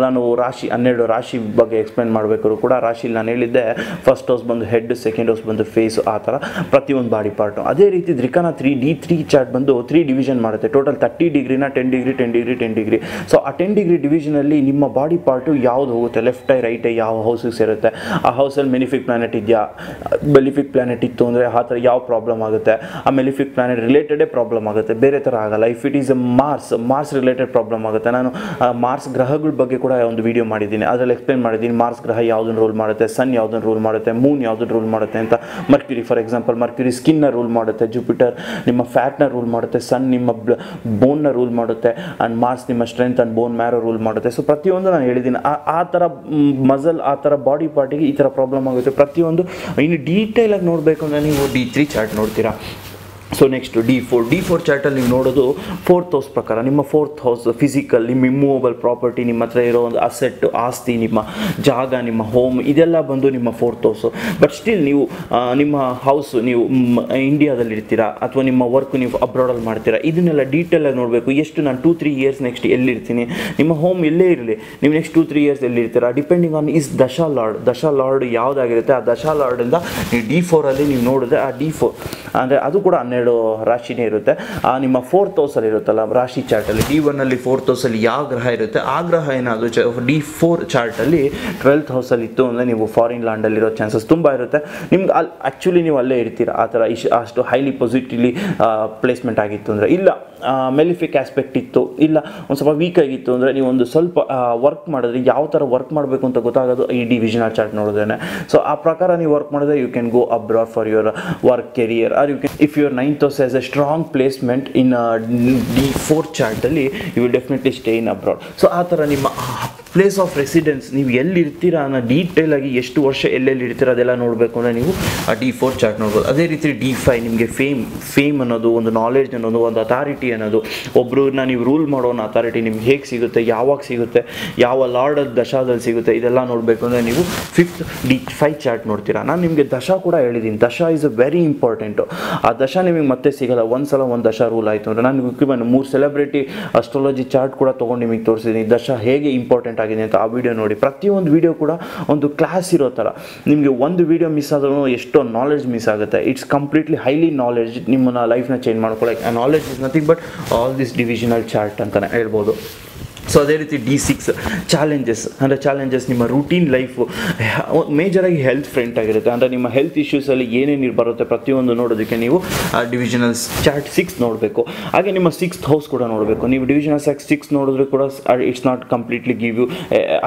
ನಾನು ರಾಶಿ 12 ರಾಶಿ ಬಗ್ಗೆ ಎಕ್ಸ್ಪ್ಲೇನ್ ಮಾಡಬೇಕಾದ್ರು ಕೂಡ ರಾಶಿಲಿ ನಾನು ಹೇಳಿದ್ದೆ ಫಸ್ಟ್ ಹೌಸ್ ಬಂದು ಹೆಡ್, ಸೆಕೆಂಡ್ ಹೌಸ್ ಬಂದು ಫೇಸು, ಆ ಥರ ಪ್ರತಿಯೊಂದು ಬಾಡಿ ಪಾರ್ಟು. ಅದೇ ರೀತಿ ತ್ರಿಕೋನ D3 ಚಾರ್ಟ್ ಬಂದು 3 ಡಿವಿಷನ್ ಮಾಡುತ್ತೆ. Total 30 ಡಿಗ್ರಿನ 10 degree 10 degree 10 degree. So ಆ 10 ಡಿಗ್ರಿ ಡಿವಿಷನಲ್ಲಿ ನಿಮ್ಮ ಬಾಡಿ ಪಾರ್ಟು ಯಾವುದು ಹೋಗುತ್ತೆ, ಲೆಫ್ಟ್ ರೈಟ್ ಯಾವ ಹೌಸಿಗೆ ಸೇರುತ್ತೆ, ಆ ಹೌಸಲ್ಲಿ ಮೆಲಿಫಿಕ್ ಪ್ಲಾನೆಟ್ ಇದೆಯಾ, ಮೆಲಿಫಿಕ್ ಪ್ಲಾನೆಟ್ ಇತ್ತು ಅಂದರೆ ಆ ಥರ ಯಾವ ಪ್ರಾಬ್ಲಮ್ ಆಗುತ್ತೆ, ಆ ಮೆಲಿಫಿಕ್ ಪ್ಲಾನೆಟ್ ರಿಲೇಟೆಡೇ ಪ್ರಾಬ್ಲಮ್ ಆಗುತ್ತೆ, ಬೇರೆ ಥರ ಆಗಲ್ಲ. If it is Mars related problem ಆಗುತ್ತೆ. ನಾನು ಮಾರ್ಸ್ ಗ್ರಹಗಳ ಬಗ್ಗೆ ಕೂಡ ಒಂದು ವಿಡಿಯೋ ಮಾಡಿದ್ದೀನಿ, ಅದರಲ್ಲಿ ಎಕ್ಸ್ಪ್ಲೇನ್ ಮಾಡಿದ್ದೀನಿ ಮಾರ್ಸ್ ಗ್ರಹ ಯಾವುದನ್ನು ರೂಲ್ ಮಾಡುತ್ತೆ, ಸನ್ ಯಾವುದನ್ನು ರೂಲ್ ಮಾಡುತ್ತೆ, ಮೂನ್ ಯಾವುದನ್ನು ರೂಲ್ ಮಾಡುತ್ತೆ ಅಂತ. ಮರ್ಕ್ಯೂರಿ ಫಾರ್ ಎಕ್ಸಾಂಪಲ್, ಮರ್ಕ್ಯೂರಿ ಸ್ಕಿನ್ನ ರೂಲ್ ಮಾಡುತ್ತೆ, ಜುಪಿಟರ್ ನಿಮ್ಮ ಫ್ಯಾಟ್ನ ರೂಲ್ ಮಾಡುತ್ತೆ, ಸನ್ ನಿಮ್ಮ ಬೋನ್ನ ರೂಲ್ ಮಾಡುತ್ತೆ, ಆ್ಯಂಡ್ ಮಾರ್ಸ್ ನಿಮ್ಮ strength and bone marrow rule ಮಾಡುತ್ತೆ. ಸೊ ಪ್ರತಿಯೊಂದು ನಾನು ಹೇಳಿದ್ದೀನಿ. ಆ ಥರ ಮಸಲ್, ಆ ಥರ ಬಾಡಿ ಪಾರ್ಟಿಗೆ ಈ ಥರ ಪ್ರಾಬ್ಲಮ್ ಆಗುತ್ತೆ. ಪ್ರತಿಯೊಂದು ಇನ್ನು ಡೀಟೇಲಾಗಿ ನೋಡಬೇಕು ಅಂದರೆ ನೀವು D3 ಚಾರ್ಟ್ ನೋಡ್ತೀರಾ. ಸೊ ನೆಕ್ಸ್ಟ್ D4 ಚಾರ್ಟಲ್ಲಿ ನೀವು ನೋಡೋದು 4th ಹೌಸ್ ಪ್ರಕಾರ. ನಿಮ್ಮ 4th ಹೌಸ್ ಫಿಸಿಕಲ್, ನಿಮ್ಮ ಇಮ್ಮೂವಬಲ್ ಪ್ರಾಪರ್ಟಿ, ನಿಮ್ಮ ಹತ್ರ ಇರೋ ಒಂದು ಅಸೆಟ್, ಆಸ್ತಿ, ನಿಮ್ಮ ಜಾಗ, ನಿಮ್ಮ ಹೋಮ್, ಇದೆಲ್ಲ ಬಂದು ನಿಮ್ಮ 4th ಹೌಸು. ಬಟ್ ಸ್ಟಿಲ್ ನೀವು ನಿಮ್ಮ ಹೌಸು ನೀವು ಇಂಡಿಯಾದಲ್ಲಿ ಇರ್ತೀರಾ ಅಥವಾ ನಿಮ್ಮ ವರ್ಕ್ ನೀವು ಅಬ್ರಾಡಲ್ಲಿ ಮಾಡ್ತೀರಾ, ಇದನ್ನೆಲ್ಲ ಡೀಟೇಲಾಗಿ ನೋಡಬೇಕು. ಎಷ್ಟು ನಾನು 2-3 ಇಯರ್ಸ್ ನೆಕ್ಸ್ಟ್ ಎಲ್ಲಿರ್ತೀನಿ, ನಿಮ್ಮ ಹೋಮ್ ಎಲ್ಲೇ ಇರಲಿ, ನೀವು ನೆಕ್ಸ್ಟ್ 2-3 ಇಯರ್ಸ್ ಎಲ್ಲಿರ್ತೀರಾ, depending on is dasha lord ಯಾವುದಾಗಿರುತ್ತೆ. ಆ ದಶಾ ಲಾರ್ಡಿಂದ ನೀವು D4ಅಲ್ಲಿ ನೀವು ನೋಡಿದ್ರೆ ಆ D4 ಅಂದರೆ ಅದು ಕೂಡ 12 ರಾಶಿನೇ ಇರುತ್ತೆ. ನಿಮ್ಮ 4th ಹೌಸಲ್ಲಿ ಇರುತ್ತಲ್ಲ ರಾಶಿ ಚಾರ್ಟಲ್ಲಿ, D1ಅಲ್ಲಿ 4th ಹೌಸಲ್ಲಿ ಯಾವ ಗ್ರಹ ಇರುತ್ತೆ ಆ ಗ್ರಹ ಏನಾದರೂ D4 ಚಾರ್ಟಲ್ಲಿ 12th ಹೌಸಲ್ಲಿ ಇತ್ತು ಅಂದರೆ ನೀವು ಫಾರಿನ್ ಲ್ಯಾಂಡಲ್ಲಿರೋ ಚಾನ್ಸಸ್ ತುಂಬ ಇರುತ್ತೆ. ನಿಮ್ಗೆ ಅಲ್ಲಿ ಆ್ಯಕ್ಚುಲಿ ನೀವು ಅಲ್ಲೇ ಇರ್ತೀರ. ಆ ಥರ ಅಷ್ಟು ಹೈಲಿ ಪಾಸಿಟಿವ್ಲಿ ಪ್ಲೇಸ್ಮೆಂಟ್ ಆಗಿತ್ತು ಅಂದರೆ. ಇಲ್ಲ ಮೆಲಿಫಿಕ್ ಆಸ್ಪೆಕ್ಟ್ ಇತ್ತು, ಇಲ್ಲ ಒಂದು ಸ್ವಲ್ಪ ವೀಕ್ ಆಗಿತ್ತು ಅಂದರೆ ನೀವು ಒಂದು ಸ್ವಲ್ಪ ವರ್ಕ್ ಮಾಡಿದ್ರೆ ಯಾವ ಥರ ವರ್ಕ್ ಮಾಡಬೇಕು ಅಂತ ಗೊತ್ತಾಗೋದು ಈ ಡಿವಿಷನಲ್ ಚಾರ್ಟ್ ನೋಡಿದ್ರೆ. ಸೊ ಆ ಪ್ರಕಾರ ನೀವು ವರ್ಕ್ ಮಾಡಿದ್ರೆ you can go abroad for your work career, or you can if your 9th house has a strong placement in D4 ಚಾರ್ಟಲ್ಲಿ you will definitely stay in abroad. So ಆ ಥರ ನಿಮ್ಮ place of residence, ನೀವು ಎಲ್ಲಿರ್ತೀರಾ ಅನ್ನೋ ಡೀಟೇಲಾಗಿ ಎಷ್ಟು ವರ್ಷ ಎಲ್ಲೆಲ್ಲಿ ಇರ್ತೀರಾ ಅದೆಲ್ಲ ನೋಡಬೇಕು ಅಂದರೆ ನೀವು ಆ D4 ಚಾರ್ಟ್ ನೋಡ್ಬೋದು. ಅದೇ ರೀತಿ D5 ನಿಮಗೆ ಫೇಮ್ ಅನ್ನೋದು, ಒಂದು ನಾಲೆಡ್ಜ್ ಅನ್ನೋದು, ಒಂದು ಅಥಾರಿಟಿ ಅನ್ನೋದು, ಒಬ್ಬರನ್ನ ನೀವು ರೂಲ್ ಮಾಡೋ ಒಂದು ಅಥಾರಿಟಿ ನಿಮ್ಗೆ ಹೇಗೆ ಸಿಗುತ್ತೆ, ಯಾವಾಗ ಸಿಗುತ್ತೆ, ಯಾವ ಲಾರ್ಡ್ ದಶಾದಲ್ಲಿ ಸಿಗುತ್ತೆ, ಇದೆಲ್ಲ ನೋಡಬೇಕು ಅಂದರೆ ನೀವು 5th D5 ಚಾರ್ಟ್ ನೋಡ್ತೀರಾ. ನಾನು ನಿಮಗೆ ದಶಾ ಕೂಡ ಹೇಳಿದ್ದೀನಿ, ದಶಾ ಇಸ್ ಅ ವೆರಿ ಇಂಪಾರ್ಟೆಂಟು. ಆ ದಶಾ ನಿಮಗೆ ಮತ್ತೆ ಸಿಗಲ್ಲ. ಒಂದ್ಸಲ ಒಂದು ದಶಾ ರೂಲ್ ಆಯಿತು ಅಂದರೆ ನಾನು ಮುಖ್ಯವಾಗಿ 3 ಸೆಲೆಬ್ರಿಟಿ ಅಸ್ಟ್ರಾಲಜಿ ಚಾರ್ಟ್ ಕೂಡ ತೊಗೊಂಡು ನಿಮಗೆ ತೋರಿಸಿದ್ದೀನಿ ದಶಾ ಹೇಗೆ ಇಂಪಾರ್ಟೆಂಟ್ ಆಗಿದೆ ಅಂತ. ಆ ವಿಡಿಯೋ ನೋಡಿ. ಪ್ರತಿಯೊಂದು ವಿಡಿಯೋ ಕೂಡ ಒಂದು ಕ್ಲಾಸ್ ಇರೋ ಥರ. ನಿಮಗೆ ಒಂದು ವಿಡಿಯೋ ಮಿಸ್ ಆದ್ರೂ ಎಷ್ಟೋ ನಾಲೆಡ್ಜ್ ಮಿಸ್ ಆಗುತ್ತೆ. It's completely highly knowledge. ನಿಮ್ಮನ್ನ ಲೈಫ್ನ ಚೇಂಜ್ ಮಾಡ್ಕೊಳ್ಳೋಕೆ ಆ knowledge is nothing but all this divisional chart ಅಂತಲೇ ಹೇಳ್ಬೋದು. ಸೊ ಅದೇ ರೀತಿ D6 ಚಾಲೆಂಜಸ್, ಅಂದರೆ ಚಾಲೆಂಜಸ್ ನಿಮ್ಮ ರೂಟೀನ್ ಲೈಫು ಮೇಜರಾಗಿ ಹೆಲ್ತ್ ಫ್ರೆಂಟ್ ಆಗಿರುತ್ತೆ. ಅಂದರೆ ನಿಮ್ಮ ಹೆಲ್ತ್ ಇಶ್ಯೂಸಲ್ಲಿ ಏನೇನು ಬರುತ್ತೆ ಪ್ರತಿಯೊಂದು ನೋಡೋದಕ್ಕೆ ನೀವು ಡಿವಿಷನಲ್ ಚಾರ್ಟ್ 6 ನೋಡಬೇಕು. ಹಾಗೆ ನಿಮ್ಮ 6th ಹೌಸ್ ಕೂಡ ನೋಡಬೇಕು. ನೀವು ಡಿವಿಷನಲ್ 6 ನೋಡಿದ್ರೆ ಕೂಡ it's not completely give you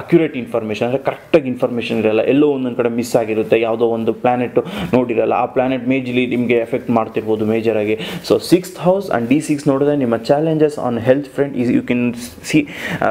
accurate information. ಅಂದರೆ ಕರೆಕ್ಟಾಗಿ ಇನ್ಫಾರ್ಮೇಷನ್ ಇರಲ್ಲ, ಎಲ್ಲೋ ಒಂದೊಂದು ಕಡೆ ಮಿಸ್ ಆಗಿರುತ್ತೆ, ಯಾವುದೋ ಒಂದು ಪ್ಲಾನೆಟ್ ನೋಡಿರಲ್ಲ, ಆ ಪ್ಲಾನೆಟ್ ಮೇಜಲಿ ನಿಮಗೆ ಎಫೆಕ್ಟ್ ಮಾಡ್ತಿರ್ಬೋದು ಮೇಜರಾಗಿ. So 6th house and D6 ನೋಡಿದ್ರೆ ನಿಮ್ಮ challenges on health front you can see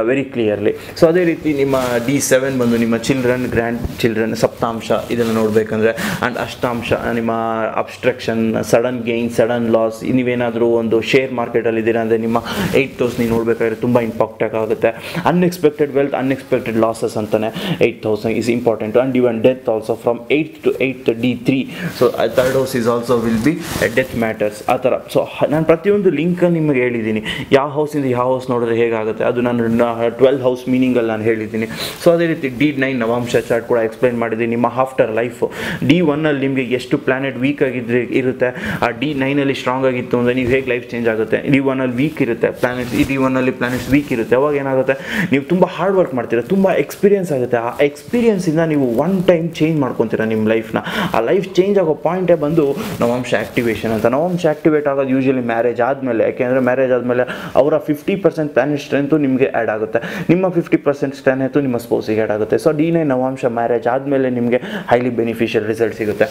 very clearly. So ಅದೇ ರೀತಿ ನಿಮ್ಮ D7 ಬಂದು ನಿಮ್ಮ ಚಿಲ್ಡ್ರನ್, ಗ್ರ್ಯಾಂಡ್ ಚಿಲ್ಡ್ರನ್, ಸಪ್ತಾಂಶ ಇದನ್ನು ನೋಡಬೇಕಂದ್ರೆ, ಆ್ಯಂಡ್ ಅಷ್ಟಾಂಶ ನಿಮ್ಮ obstruction, sudden gain, sudden loss. ನೀವೇನಾದರೂ ಒಂದು ಶೇರ್ ಮಾರ್ಕೆಟಲ್ಲಿ ಇದ್ದೀರಾ ಅಂದರೆ ನಿಮ್ಮ 8th ಹೌಸ್ ನೀವು ನೋಡಬೇಕಾದ್ರೆ ತುಂಬ ಇಂಪಾಕ್ಟ್ ಆಗುತ್ತೆ. ಅನ್ಎಕ್ಸ್ಪೆಕ್ಟೆಡ್ ವೆಲ್ತ್, ಅನ್ಎಕ್ಸ್ಪೆಕ್ಟೆಡ್ ಲಾಸಸ್ ಅಂತಲೇ 8th house is important. And even death also from 8th to 8th D3. So 3rd house is also will be death matters ಆ ಥರ. ಸೊ ನಾನು ಪ್ರತಿಯೊಂದು ಲಿಂಕ್ ನಿಮಗೆ ಹೇಳಿದ್ದೀನಿ, ಯಾವ ಹೌಸಿಂದ ಯಾವ ಹೌಸ್ ನೋಡಿದ್ರೆ ಹೇಗಾಗುತ್ತೆ ಅದು ನಾನು 12 ಹೌಸ್ ಮೀನಿಂಗಲ್ಲಿ ನಾನು ಹೇಳಿದ್ದೀನಿ. ಸೊ ಅದೇ ರೀತಿ D9 ನವಾಂಶ ಚಾರ್ಟ್ ಕೂಡ ಎಕ್ಸ್ಪ್ಲೈನ್ ಮಾಡಿದ್ದೀನಿ. ನಿಮ್ಮ ಆಫ್ಟರ್ ಲೈಫು D1ಅಲ್ಲಿ ನಿಮಗೆ ಎಷ್ಟು ಪ್ಲಾನೆಟ್ ವೀಕ್ ಆಗಿದ್ರೆ ಇರುತ್ತೆ, ಆ D9ಅಲ್ಲಿ ಸ್ಟ್ರಾಂಗ್ ಆಗಿತ್ತು ಅಂದರೆ ನೀವು ಹೇಗೆ ಲೈಫ್ ಚೇಂಜ್ ಆಗುತ್ತೆ. D1ಅಲ್ಲಿ ವೀಕ್ ಇರುತ್ತೆ ಪ್ಲಾನೆಟ್, D1ಅಲ್ಲಿ ಪ್ಲಾನೆಟ್ಸ್ ವೀಕ್ ಇರುತ್ತೆ, ಅವಾಗ ಏನಾಗುತ್ತೆ ನೀವು ತುಂಬ ಹಾರ್ಡ್ ವರ್ಕ್ ಮಾಡ್ತೀರಾ, ತುಂಬ ಎಕ್ಸ್ಪೀರಿಯನ್ಸ್ ಆಗುತ್ತೆ. ಆ ಎಕ್ಸ್ಪೀರಿಯನ್ಸಿಂದ ನೀವು ಒನ್ ಟೈಮ್ ಚೇಂಜ್ ಮಾಡ್ಕೊತೀರಾ ನಿಮ್ಮ ಲೈಫ್ನ. ಆ ಲೈಫ್ ಚೇಂಜ್ ಆಗೋ ಪಾಯಿಂಟೇ ಬಂದು ನವಾಂಶ ಆ್ಯಕ್ಟಿವೇಶನ್ ಅಂತ. ನವಾಂಶ ಆ್ಯಕ್ಟಿವೇಟ್ ಆಗೋದು ಯೂಶಲಿ ಮ್ಯಾರೇಜ್ ಆದಮೇಲೆ. ಯಾಕೆಂದರೆ ಮ್ಯಾರೇಜ್ ಆದಮೇಲೆ ಅವರ 50% ಪ್ಲಾನೆಟ್ ಸ್ಟ್ರೆಂತು ನಿಮಗೆ ಆ್ಯಡ್ ಆಗುತ್ತೆ, ನಿಮ್ಮ 50% ಸ್ಟ್ರೆಂತ್ ನಿಮ್ಮ ಸ್ಪೌಸಿಗೆ ಆ್ಯಡ್ ಆಗುತ್ತೆ. ಸೊ D9 ನವಾಂಶ ಮ್ಯಾರೇಜ್ ಆದಮೇಲೆ ನಿಮಗೆ ಹೈಲಿ ಬೆನಿಫಿಷಿಯಲ್ ರಿಸಲ್ಟ್ ಸಿಗುತ್ತೆ.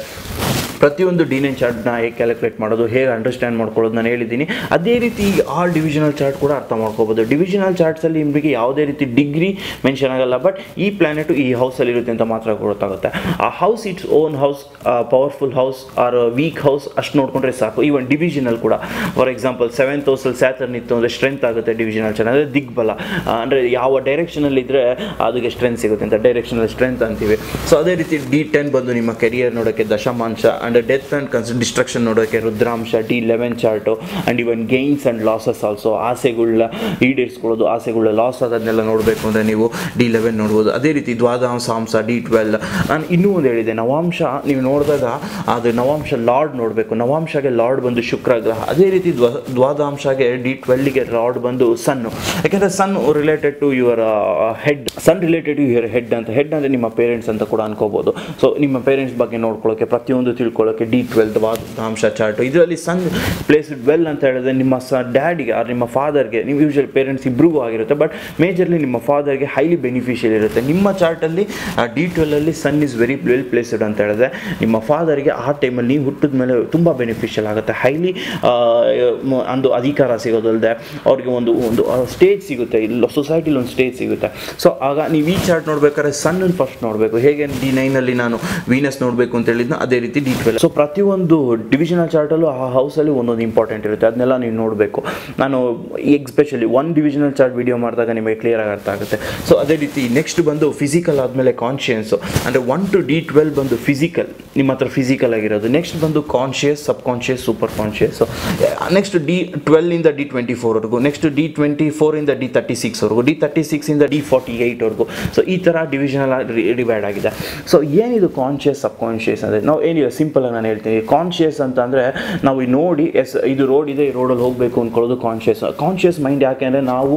ಪ್ರತಿಯೊಂದು D9 ಚಾರ್ಟ್ನ ಹೇಗೆ ಕ್ಯಾಲ್ಕುಲೇಟ್ ಮಾಡೋದು, ಹೇಗೆ ಅಂಡರ್ಸ್ಟ್ಯಾಂಡ್ ಮಾಡ್ಕೊಳ್ಳೋದು ನಾನು ಹೇಳಿದ್ದೀನಿ. ಅದೇ ರೀತಿ ಆ ಡಿವಿಷನಲ್ ಚಾರ್ಟ್ ಕೂಡ ಅರ್ಥ ಮಾಡ್ಕೋಬೋದು. ಡಿವಿಷನಲ್ ಚಾರ್ಟ್ಸಲ್ಲಿ ನಿಮಗೆ ಯಾವುದೇ ರೀತಿ ಡಿಗ್ರಿ ಮೆನ್ಷನ್ ಆಗಲ್ಲ, ಬಟ್ ಈ ಪ್ಲಾನೆಟು ಈ ಹೌಸಲ್ಲಿ ಇರುತ್ತೆ ಅಂತ ಮಾತ್ರ ಗೊತ್ತಾಗುತ್ತೆ. ಆ house it's own house, powerful house or weak house ಅಷ್ಟು ನೋಡಿಕೊಂಡ್ರೆ ಸಾಕು. ಈವನ್ ಡಿವಿಷನಲ್ ಕೂಡ ಫಾರ್ ಎಕ್ಸಾಂಪಲ್ 7th ಹೌಸಲ್ಲಿ ಸ್ಯಾಟರ್ನ್ ಇತ್ತು ಅಂದರೆ ಸ್ಟ್ರೆಂತ್ ಆಗುತ್ತೆ ಡಿವಿಷನಲ್ ಚಾರ್ಟ್. ಅಂದರೆ ದಿಗ್ಬಲ, ಅಂದರೆ ಯಾವ ಡೈರೆಕ್ಷನಲ್ಲಿ ಇದ್ದರೆ ಅದಕ್ಕೆ ಸ್ಟ್ರೆಂತ್ ಸಿಗುತ್ತೆ ಅಂತ ಡೈರೆಕ್ಷನಲ್ ಸ್ಟ್ರೆಂತ್ ಅಂತೀವಿ. ಸೊ ಅದೇ ರೀತಿ D10 ಬಂದು ನಿಮ್ಮ ಕೆರಿಯರ್ ನೋಡೋಕ್ಕೆ ದಶಮಾಂಶ, ಆ್ಯಂಡ್ ಡೆತ್ ಆ್ಯಂಡ್ ಡಿಸ್ಟ್ರಕ್ಷನ್ ನೋಡೋಕ್ಕೆ Rudramsha. D11 chart and even gains and losses also, ಆಸೆಗಳ ಈಡೇರಿಸ್ಕೊಳ್ಳೋದು, ಆಸೆಗಳ ಲಾಸ್ ಆಗೋದನ್ನೆಲ್ಲ ನೋಡಬೇಕು ಅಂದರೆ ನೀವು D11 ನೋಡ್ಬೋದು. ಅದೇ ರೀತಿ ದ್ವಾದಶಾಂಶ D12. ನಾನು ಇನ್ನೂ ಒಂದು ಹೇಳಿದೆ, ನವಾಂಶ ನೀವು ನೋಡಿದಾಗ ಅದು ನವಾಂಶ ಲಾರ್ಡ್ ನೋಡಬೇಕು. ನವಾಂಶಗೆ ಲಾರ್ಡ್ ಬಂದು ಶುಕ್ರ ಗ್ರಹ. ಅದೇ ರೀತಿ ದ್ವಾದಶಾಗೆ D12ಗೆ ಲಾರ್ಡ್ ಬಂದು ಸನ್ನು. ಯಾಕೆಂದರೆ sun related to your head, sun related to your head ಅಂತ. ಹೆಡ್ ಅಂದರೆ ನಿಮ್ಮ ಪೇರೆಂಟ್ಸ್ ಅಂತ ಕೂಡ ಅನ್ಕೋಬೋದು. ಸೊ ನಿಮ್ಮ ಪೇರೆಂಟ್ಸ್ ಬಗ್ಗೆ ನೋಡ್ಕೊಳ್ಳೋಕ್ಕೆ, ಪ್ರತಿಯೊಂದು ತಿಳ್ಕೊಳ್ಳೋಕ್ಕೆ D12 ದ್ವಾದಶಾಂಶ ಚಾರ್ಟು. ಇದರಲ್ಲಿ ಸನ್ ಪ್ಲೇಸ್ಡ್ ವೆಲ್ ಅಂತ ಹೇಳಿದ್ರೆ ನಿಮ್ಮ ಡ್ಯಾಡಿಗೆ ಆರ್ ನಿಮ್ಮ ಫಾದರ್ಗೆ, ನೀವು ಯೂಶಲಿ ಪೇರೆಂಟ್ಸ್ ಇಬ್ರಿಗೂ ಆಗಿರುತ್ತೆ, ಬಟ್ ಮೇಜರ್ಲಿ ನಿಮ್ಮ ಫಾದರ್ಗೆ ಹೈಲಿ ಬೆನಿಫಿಷಿಯಲ್ ಇರುತ್ತೆ. ನಿಮ್ಮ ಚಾರ್ಟಲ್ಲಿ D12ಅಲ್ಲಿ ಸನ್ ಇಸ್ ವೆರಿ ವೆಲ್ ಪ್ಲೇಸ್ಡ್ ಅಂತ ಹೇಳಿದ್ರೆ ನಿಮ್ಮ ಫಾದರ್ಗೆ ಆ ಟೈಮಲ್ಲಿ ನೀವು ಹುಟ್ಟಿದ ಮೇಲೆ ತುಂಬ ಬೆನಿಫಿಷಿಯಲ್ ಆಗುತ್ತೆ. ಹೈಲಿ ಒಂದು ಅಧಿಕಾರ ಸಿಗೋದಲ್ಲದೆ ಅವ್ರಿಗೆ ಒಂದು ಸ್ಟೇಜ್ ಸಿಗುತ್ತೆ, ಇಲ್ಲ ಸೊಸೈಟಿಲಿ ಒಂದು ಸ್ಟೇಜ್ ಸಿಗುತ್ತೆ. ಸೊ ಆಗ ನೀವು ಈ ಚಾರ್ಟ್ ನೋಡ್ಬೇಕಾದ್ರೆ ಸನ್ನನ್ನು ಫಸ್ಟ್ ನೋಡಬೇಕು. ಹೇಗೆ D9ಅಲ್ಲಿ ನಾನು ವೀನಸ್ ನೋಡಬೇಕು ಅಂತ ಹೇಳಿದ್ನ, ಅದೇ ರೀತಿ D12. ಸೊ ಪ್ರತಿಯೊಂದು ಡಿವಿಷನಲ್ ಚಾರ್ಟಲ್ಲೂ ಆ ಹೌಸಲ್ಲಿ ಒಂದೊಂದು ಇಂಪಾರ್ಟೆಂಟ್ ಇರುತ್ತೆ, ಅದನ್ನೆಲ್ಲ ನೀವು ನೋಡಬೇಕು. ನಾನು especially one divisional chart video ಮಾಡಿದಾಗ ನಿಮಗೆ ಕ್ಲಿಯರಾಗಿ ಅರ್ಥ ಆಗುತ್ತೆ. ಸೊ ಅದೇ ರೀತಿ ನೆಕ್ಸ್ಟ್ ಬಂದು ಫಿಸಿಕಲ್ ಆದಮೇಲೆ ಕಾನ್ಷಿಯನ್ಸು, ಅಂದರೆ 1 to D12 ಬಂದು ಫಿಸಿಕಲ್, ನಿಮ್ಮ ಹತ್ರ ಫಿಸಿಕಲ್ ಆಗಿರೋದು. ನೆಕ್ಸ್ಟ್ ಬಂದು conscious, sub conscious, super conscious. Next D12 ಇಂದ D24ವರೆಗೂ, ನೆಕ್ಸ್ಟ್ D24 ಇಂದ D36ವರೆಗೂ, D36 ಇಂದ D48ವರೆಗೂ. ಸೊ ಈ ಥರ ಡಿವಿಷನಲ್ ಡಿವೈಡ್ ಆಗಿದೆ. ಸೊ ಏನಿದು ಕಾನ್ಷಿಯಸ್, ಸಬ್ ಕಾನ್ಷಿಯಸ್ ಅಂದರೆ ನಾವು ಏನಿದೆ ಸಿಂಪಲಾಗಿ ನಾನು ಹೇಳ್ತೀನಿ. ಕಾನ್ಷಿಯಸ್ ಅಂತಂದರೆ ನಾವು ನೋಡಿ ಇದು ರೋಡ್ ಇದೆ, ಈ ರೋಡಲ್ಲಿ ಹೋಗಬೇಕು ಅಂದ್ಕೊಳ್ಳೋದು ಕಾನ್ಷಿಯಸ್ ಮೈಂಡ್. ಯಾಕೆ ಅಂದರೆ ನಾವು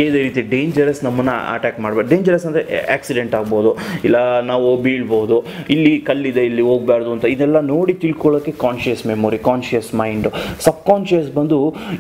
ಯಾವುದೇ ರೀತಿ ಡೇಂಜರಸ್ ನಮ್ಮನ್ನು ಅಟ್ಯಾಕ್ ಮಾಡಬಾರ್ದು. ಡೇಂಜರಸ್ ಅಂದರೆ ಆಕ್ಸಿಡೆಂಟ್ ಆಗ್ಬೋದು, ಇಲ್ಲ ನಾವು ಬೀಳ್ಬೋದು, ಇಲ್ಲಿ ಕಲ್ಲಿದೆ ಇಲ್ಲಿ ಹೋಗಬಾರ್ದು ಅಂತ, ಇದೆಲ್ಲ ನೋಡಿ ತಿಳ್ಕೊಳ್ಳೋಕ್ಕೆ ಕಾನ್ಷಿಯಸ್ ಮೆಮೊರಿ, ಕಾನ್ಷಿಯಸ್ ಮೈಂಡು. ಸಬ್ ಕಾನ್ಷಿಯಸ್ ಬಂದು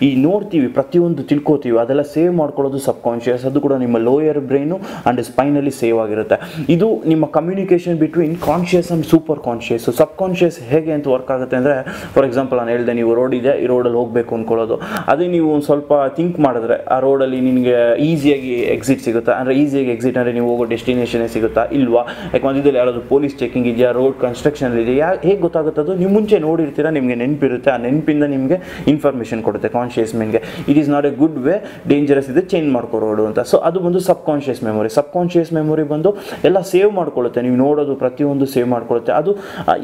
ಈ ನೋಡ್ತೀವಿ, ಪ್ರತಿಯೊಂದು ತಿಳ್ಕೊತೀವಿ, ಅದೆಲ್ಲ ಸೇವ್ ಮಾಡ್ಕೊಳ್ಳೋದು ಸಬ್ ಕಾನ್ಷಿಯಸ್. ಅದು ಕೂಡ ನಿಮ್ಮ ಲೋಯರ್ ಬ್ರೈನು ಆ್ಯಂಡ್ ಸ್ಪೈನಲ್ಲಿ ಸೇವ್ ಆಗಿರುತ್ತೆ. ಇದು ನಿಮ್ಮ communication between conscious and super conscious. Sub conscious ಹೇಗೆ ಅಂತ ವರ್ಕ್ ಆಗುತ್ತೆ ಅಂದರೆ, ಫಾರ್ ಎಕ್ಸಾಂಪಲ್ ನಾನು ಹೇಳಿದೆ, ನೀವು ರೋಡ್ ಇದೆ, ಈ ರೋಡಲ್ಲಿ ಹೋಗಬೇಕು ಅಂದ್ಕೊಳ್ಳೋದು, ಅದೇ ನೀವು ಒಂದು ಸ್ವಲ್ಪ ಥಿಂಕ್ ಮಾಡಿದ್ರೆ ಆ ರೋಡಲ್ಲಿ ನಿನಗೆ ಈಸಿಯಾಗಿ ಎಕ್ಸಿಟ್ ಸಿಗುತ್ತಾ, ಅಂದರೆ ಈಸಿಯಾಗಿ ಎಕ್ಸಿಟ್ ಅಂದರೆ ನೀವು ಹೋಗೋ ಡೆಸ್ಟಿನೇಷನ್ನೇ ಸಿಗುತ್ತಾ ಇಲ್ವಾ, ಯಾಕೆ ಮಧ್ಯದಲ್ಲಿ ಯಾರಾದರೂ ಪೊಲೀಸ್ ಚೆಕಿಂಗ್ ಇದೆಯಾ, ರೋಡ್ ಕನ್ಸ್ಟ್ರಕ್ಷನ್ ಇದೆಯಾ, ಹೇಗೆ ಗೊತ್ತಾಗುತ್ತೆ ಅದು ನೀವು ಮುಂಚೆ ನೋಡಿರ್ತೀರಾ, ನಿಮಗೆ ನೆನಪಿರುತ್ತೆ, ಆ ನೆನಪಿಂದ ನಿಮಗೆ ಇನ್ಫಾರ್ಮೇಷನ್ ಕೊಡುತ್ತೆ ಕಾನ್ಷಿಯಸ್ ಮೈಂಡ್ಗೆ. It is not a good way, dangerous ಇದೆ, ಚೇಂಜ್ ಮಾಡ್ಕೋ ರೋಡು ಅಂತ. ಸೊ ಅದು ಬಂದು sub conscious memory. Sub conscious memory ಬಂದು ಎಲ್ಲ ಸೇವ್ ಮಾಡ್ಕೊಳ್ಳುತ್ತೆ, ನೀವು ನೋಡೋದು ಪ್ರತಿಯೊಂದು ಸೇವ್ ಮಾಡ್ಕೊಳ್ಳುತ್ತೆ, ಅದು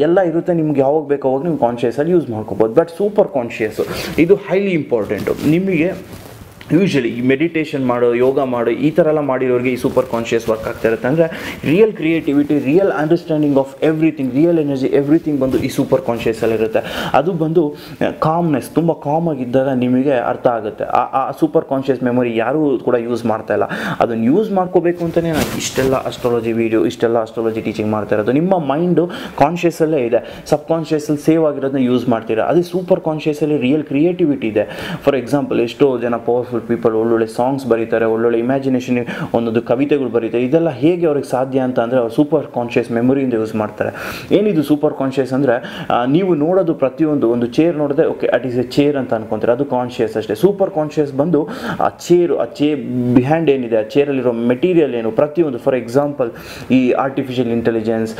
ಎಲ್ಲ ಇರುತ್ತೆ, ನಿಮ್ಗೆ ಯಾವಾಗ ಬೇಕೋ ಅವಾಗ ನೀವು ಕಾನ್ಷಿಯಸಲ್ಲಿ ಯೂಸ್ ಮಾಡ್ಕೋಬೋದು. ಬಟ್ ಸೂಪರ್ ಕಾನ್ಷಿಯಸ್ ಇದು ಹೈಲಿ ಇಂಪಾರ್ಟೆಂಟು. ನಿಮಗೆ ಯೂಶ್ವಲಿ ಈ ಮೆಡಿಟೇಷನ್ ಮಾಡೋ, ಯೋಗ ಮಾಡೋ, ಈ ಥರ ಎಲ್ಲ ಮಾಡಿರೋರಿಗೆ ಈ ಸೂಪರ್ ಕಾನ್ಷಿಯಸ್ ವರ್ಕ್ ಆಗ್ತಾ ಇರುತ್ತೆ. ಅಂದರೆ real creativity, real understanding of everything, real energy, everything ಬಂದು ಈ ಸೂಪರ್ ಕಾನ್ಷಿಯಸಲ್ಲಿರುತ್ತೆ. ಅದು ಬಂದು ಕಾಮ್ನೆಸ್, ತುಂಬ ಕಾಮಾಗಿದ್ದಾಗ ನಿಮಗೆ ಅರ್ಥ ಆಗುತ್ತೆ. ಆ ಸೂಪರ್ ಕಾನ್ಷಿಯಸ್ ಮೆಮೊರಿ ಯಾರೂ ಕೂಡ ಯೂಸ್ ಮಾಡ್ತಾ ಇಲ್ಲ. ಅದನ್ನು ಯೂಸ್ ಮಾಡ್ಕೋಬೇಕು ಅಂತಲೇ ನಾನು ಇಷ್ಟೆಲ್ಲ ಅಸ್ಟ್ರಾಲಜಿ ವೀಡಿಯೋ, ಇಷ್ಟೆಲ್ಲ ಅಸ್ಟ್ರಾಲಜಿ ಟೀಚಿಂಗ್ ಮಾಡ್ತಾ ಇರೋದು. ನಿಮ್ಮ ಮೈಂಡು ಕಾನ್ಷಿಯಸಲ್ಲೇ ಇದೆ, ಸಬ್ ಕಾನ್ಷಿಯಸಲ್ಲಿ ಸೇವ್ ಆಗಿರೋದನ್ನ ಯೂಸ್ ಮಾಡ್ತೀರಾ. ಅದೇ ಸೂಪರ್ ಕಾನ್ಷಿಯಸಲ್ಲಿ ರಿಯಲ್ ಕ್ರಿಯೇಟಿವಿಟಿ ಇದೆ. ಫಾರ್ ಎಕ್ಸಾಂಪಲ್, ಎಷ್ಟೋ ಜನ ಪವರ್ಫುಲ್ ಪೀಪಲ್ ಒಳ್ಳೊಳ್ಳೆ ಸಾಂಗ್ಸ್ ಬರೀತಾರೆ, ಒಳ್ಳೊಳ್ಳೆ ಇಮ್ಯಾಜಿನೇಷನ್, ಒಂದೊಂದು ಕವಿತೆಗಳು ಬರೀತಾರೆ. ಇದೆಲ್ಲ ಹೇಗೆ ಅವ್ರಿಗೆ ಸಾಧ್ಯ ಅಂತ ಅಂದರೆ ಅವ್ರು ಸೂಪರ್ ಕಾನ್ಷಿಯಸ್ ಮೆಮೊರಿಯಿಂದ ಯೂಸ್ ಮಾಡ್ತಾರೆ. ಏನಿದು ಸೂಪರ್ ಕಾನ್ಷಿಯಸ್ ಅಂದರೆ, ನೀವು ನೋಡೋದು ಪ್ರತಿಯೊಂದು, ಒಂದು ಚೇರ್ ನೋಡಿದ್ರೆ okay at is A chair ಅಂತ ಅನ್ಕೊಂತಾರೆ, ಅದು ಕಾನ್ಷಿಯಸ್ ಅಷ್ಟೇ. ಸೂಪರ್ ಕಾನ್ಷಿಯಸ್ ಬಂದು ಆ ಚೇರ್ ಬಿಹ್ಯಾಂಡ್ ಏನಿದೆ, ಆ ಚೇರಲ್ಲಿರೋ ಮೆಟೀರಿಯಲ್ ಏನು, ಪ್ರತಿಯೊಂದು. ಫಾರ್ ಎಕ್ಸಾಂಪಲ್, ಈ ಆರ್ಟಿಫಿಷಿಯಲ್ ಇಂಟೆಲಿಜೆನ್ಸ್,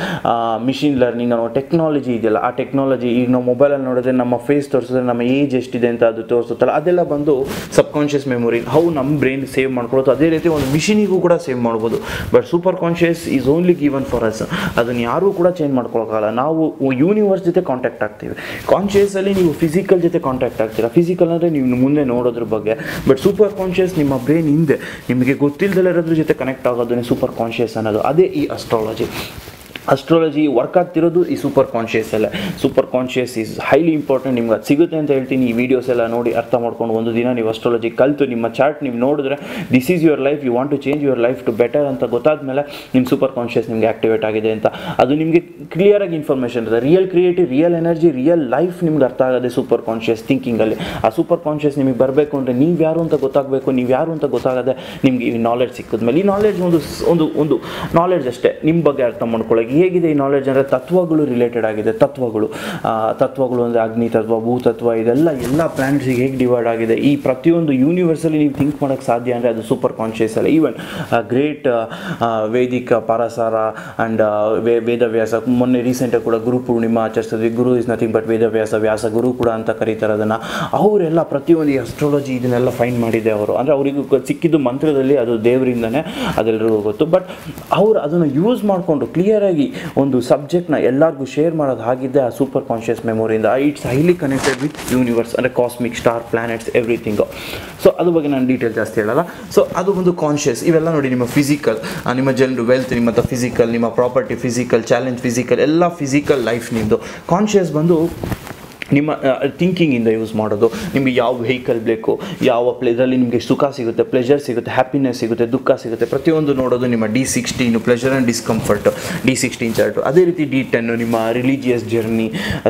ಮಿಷಿನ್ ಲರ್ನಿಂಗ್ ಅನ್ನೋ ಟೆಕ್ನಾಲಜಿ ಇದೆಯಲ್ಲ, ಆ ಟೆಕ್ನಾಲಜಿ ಈಗ ನಾವು ಮೊಬೈಲಲ್ಲಿ ನೋಡಿದ್ರೆ ನಮ್ಮ ಫೇಸ್ ತೋರಿಸಿದ್ರೆ ನಮ್ಮ ಏಜ್ ಎಷ್ಟಿದೆ ಅಂತ ಅದು ತೋರಿಸುತ್ತಲ್ಲ, ಅದೆಲ್ಲ ಬಂದು ಸಬ್ ಕಾನ್ಷಿಯಸ್ ಮೆಮೊರಿ. ಹೌ ನಮ್ಮ ಬ್ರೈನ್ ಸೇವ್ ಮಾಡ್ಕೊಳ್ಳೋದು, ಅದೇ ರೀತಿ ಒಂದು ಮಿಷಿನಿಗೂ ಕೂಡ ಸೇವ್ ಮಾಡ್ಬೋದು. But super conscious is only given for us. ಅದನ್ನು ಯಾರೂ ಕೂಡ ಚೇಂಜ್ ಮಾಡ್ಕೊಳ್ಳೋಕ್ಕಾಗಲ್ಲ. ನಾವು ಯೂನಿವರ್ಸ್ ಜೊತೆ ಕಾಂಟ್ಯಾಕ್ಟ್ ಆಗ್ತೀವಿ. ಕಾನ್ಷಿಯಸಲ್ಲಿ ನೀವು ಫಿಸಿಕಲ್ ಜೊತೆ ಕಾಂಟ್ಯಾಕ್ಟ್ ಆಗ್ತೀರಾ. ಫಿಸಿಕಲ್ ಅಂದರೆ ನೀವು ಮುಂದೆ ನೋಡೋದ್ರ ಬಗ್ಗೆ. ಬಟ್ ಸೂಪರ್ ಕಾನ್ಷಿಯಸ್ ನಿಮ್ಮ ಬ್ರೈನ್ ಹಿಂದೆ ನಿಮಗೆ ಗೊತ್ತಿಲ್ಲದಲ್ಲೇ ಇರೋದ್ರ ಜೊತೆ ಕನೆಕ್ಟ್ ಆಗೋದನ್ನೇ ಸೂಪರ್ ಕಾನ್ಷಿಯಸ್ ಅನ್ನೋದು. ಅದೇ ಈ ಅಸ್ಟ್ರಾಲಜಿ ವರ್ಕ್ ಆಗ್ತಿರೋದು ಈ ಸೂಪರ್ ಕಾನ್ಷಿಯಸಲ್ಲೇ. Super conscious is highly important. ನಿಮ್ಗೆ ಅದು ಸಿಗುತ್ತೆ ಅಂತ ಹೇಳ್ತೀನಿ. ಈ ವಿಡಿಯೋಸ್ ಎಲ್ಲ ನೋಡಿ ಅರ್ಥ ಮಾಡ್ಕೊಂಡು ಒಂದು ದಿನ ನೀವು ಅಸ್ಟ್ರಾಲಜಿ ಕಲಿತು ನಿಮ್ಮ ಚಾರ್ಟ್ ನೀವು ನೋಡಿದ್ರೆ this is your life, you want to change your life to better ಅಂತ ಗೊತ್ತಾದ್ಮೇಲೆ ನಿಮ್ಮ ಸೂಪರ್ ಕಾನ್ಷಿಯಸ್ ನಿಮಗೆ ಆಕ್ಟಿವೇಟ್ ಆಗಿದೆ ಅಂತ ಅದು ನಿಮಗೆ ಕ್ಲಿಯರಾಗಿ ಇನ್ಫಾರ್ಮೇಷನ್ ಇರುತ್ತೆ. Real creative, real energy, real life ನಿಮ್ಗೆ ಅರ್ಥ ಆಗೋದೇ ಸೂಪರ್ ಕಾನ್ಷಿಯಸ್ ಥಿಂಕಿಂಗಲ್ಲಿ. ಆ ಸೂಪರ್ ಕಾನ್ಷಿಯಸ್ ನಿಮಗೆ ಬರಬೇಕು ಅಂದರೆ ನೀವು ಯಾರು ಅಂತ ಗೊತ್ತಾಗಬೇಕು. ನೀವು ಯಾರು ಅಂತ ಗೊತ್ತಾಗದೆ ನಿಮಗೆ ಈ ನಾಲೆಡ್ಜ್ ಸಿಕ್ಕಿದ್ಮೇಲೆ, ಈ ನಾಲೆಡ್ಜ್ ಒಂದು ನಾಲೆಡ್ಜ್ ಅಷ್ಟೇ, ನಿಮ್ಮ ಬಗ್ಗೆ ಅರ್ಥ ಮಾಡ್ಕೊಳ್ಳೋಕೆ. ಹೇಗಿದೆ ಈ ನಾಲೆಡ್ಜ್ ಅಂದರೆ ತತ್ವಗಳು ರಿಲೇಟೆಡ್ ಆಗಿದೆ. ತತ್ವಗಳು ಅಂದರೆ ಅಗ್ನಿ ತತ್ವ, ಭೂತತ್ವ, ಇದೆಲ್ಲ ಎಲ್ಲ ಪ್ಲಾನೆಟ್ಸಿಗೆ ಹೇಗೆ ಡಿವೈಡ್ ಆಗಿದೆ, ಈ ಪ್ರತಿಯೊಂದು ಯೂನಿವರ್ಸಲ್ಲಿ ನೀವು ಥಿಂಕ್ ಮಾಡೋಕ್ಕೆ ಸಾಧ್ಯ ಅಂದರೆ ಅದು ಸೂಪರ್ ಕಾನ್ಷಿಯಸ್ ಅಲ್ಲ. Even great Vedic Parashara and Vedavyasa, ಮೊನ್ನೆ ರೀಸೆಂಟಾಗಿ ಕೂಡ ಗುರು ಪೂರ್ಣಿಮಾ ಆಚರಿಸಿದ್ವಿ. Guru is nothing but Vyasa guru ಕೂಡ ಅಂತ ಕರೀತಾರೆ ಅದನ್ನು. ಅವರೆಲ್ಲ ಪ್ರತಿಯೊಂದು ಈ ಅಸ್ಟ್ರಾಲಜಿ ಇದನ್ನೆಲ್ಲ ಫೈಂಡ್ ಮಾಡಿದೆ ಅವರು. ಅಂದರೆ ಅವರಿಗೂ ಸಿಕ್ಕಿದ್ದು ಮಂತ್ರದಲ್ಲಿ, ಅದು ದೇವರಿಂದನೇ, ಅದೆಲ್ಲರಿಗೂ ಗೊತ್ತು. ಬಟ್ ಅವರು ಅದನ್ನು ಯೂಸ್ ಮಾಡಿಕೊಂಡು ಕ್ಲಿಯರಾಗಿ ಒಂದು ಸಬ್ಜೆಕ್ಟ್ನ ಎಲ್ಲರಿಗೂ ಶೇರ್ ಮಾಡೋದು ಆಗಿದ್ದೆ ಆ ಸೂಪರ್ ಕಾನ್ಷಿಯಸ್ ಮೆಮೊರಿಯಿಂದ. It's highly connected with universe, ಅಂದರೆ cosmic, star, planets, everything. So ಅದ್ರ ಬಗ್ಗೆ ನಾನು ಡೀಟೇಲ್ ಜಾಸ್ತಿ ಹೇಳಲ್ಲ. ಸೊ ಅದು ಒಂದು ಕಾನ್ಷಿಯಸ್. ಇವೆಲ್ಲ ನೋಡಿ, ನಿಮ್ಮ ಫಿಸಿಕಲ್, ನಿಮ್ಮ ಜನರು ವೆಲ್ತ್, ನಿಮ್ಮ ಫಿಸಿಕಲ್, ನಿಮ್ಮ ಪ್ರಾಪರ್ಟಿ ಫಿಸಿಕಲ್, ಚಾಲೆಂಜ್ ಫಿಸಿಕಲ್, ಎಲ್ಲ ಫಿಸಿಕಲ್ ಲೈಫ್ ನಿಮ್ಮದು. ಕಾನ್ಷಿಯಸ್ ಬಂದು ನಿಮ್ಮ ಥಿಂಕಿಂಗಿಂದ ಯೂಸ್ ಮಾಡೋದು. ನಿಮಗೆ ಯಾವ ವೆಹಿಕಲ್ ಬೇಕು, ಯಾವ ಇದರಲ್ಲಿ ನಿಮಗೆ ಸುಖ ಸಿಗುತ್ತೆ, ಪ್ಲೆಜರ್ ಸಿಗುತ್ತೆ, ಹ್ಯಾಪಿನೆಸ್ ಸಿಗುತ್ತೆ, ದುಃಖ ಸಿಗುತ್ತೆ, ಪ್ರತಿಯೊಂದು ನೋಡೋದು ನಿಮ್ಮ D16 pleasure and discomfort, D16 chart. ಅದೇ ರೀತಿ D10 ನಿಮ್ಮ ರಿಲಿಜಿಯಸ್ ಜರ್ನಿ,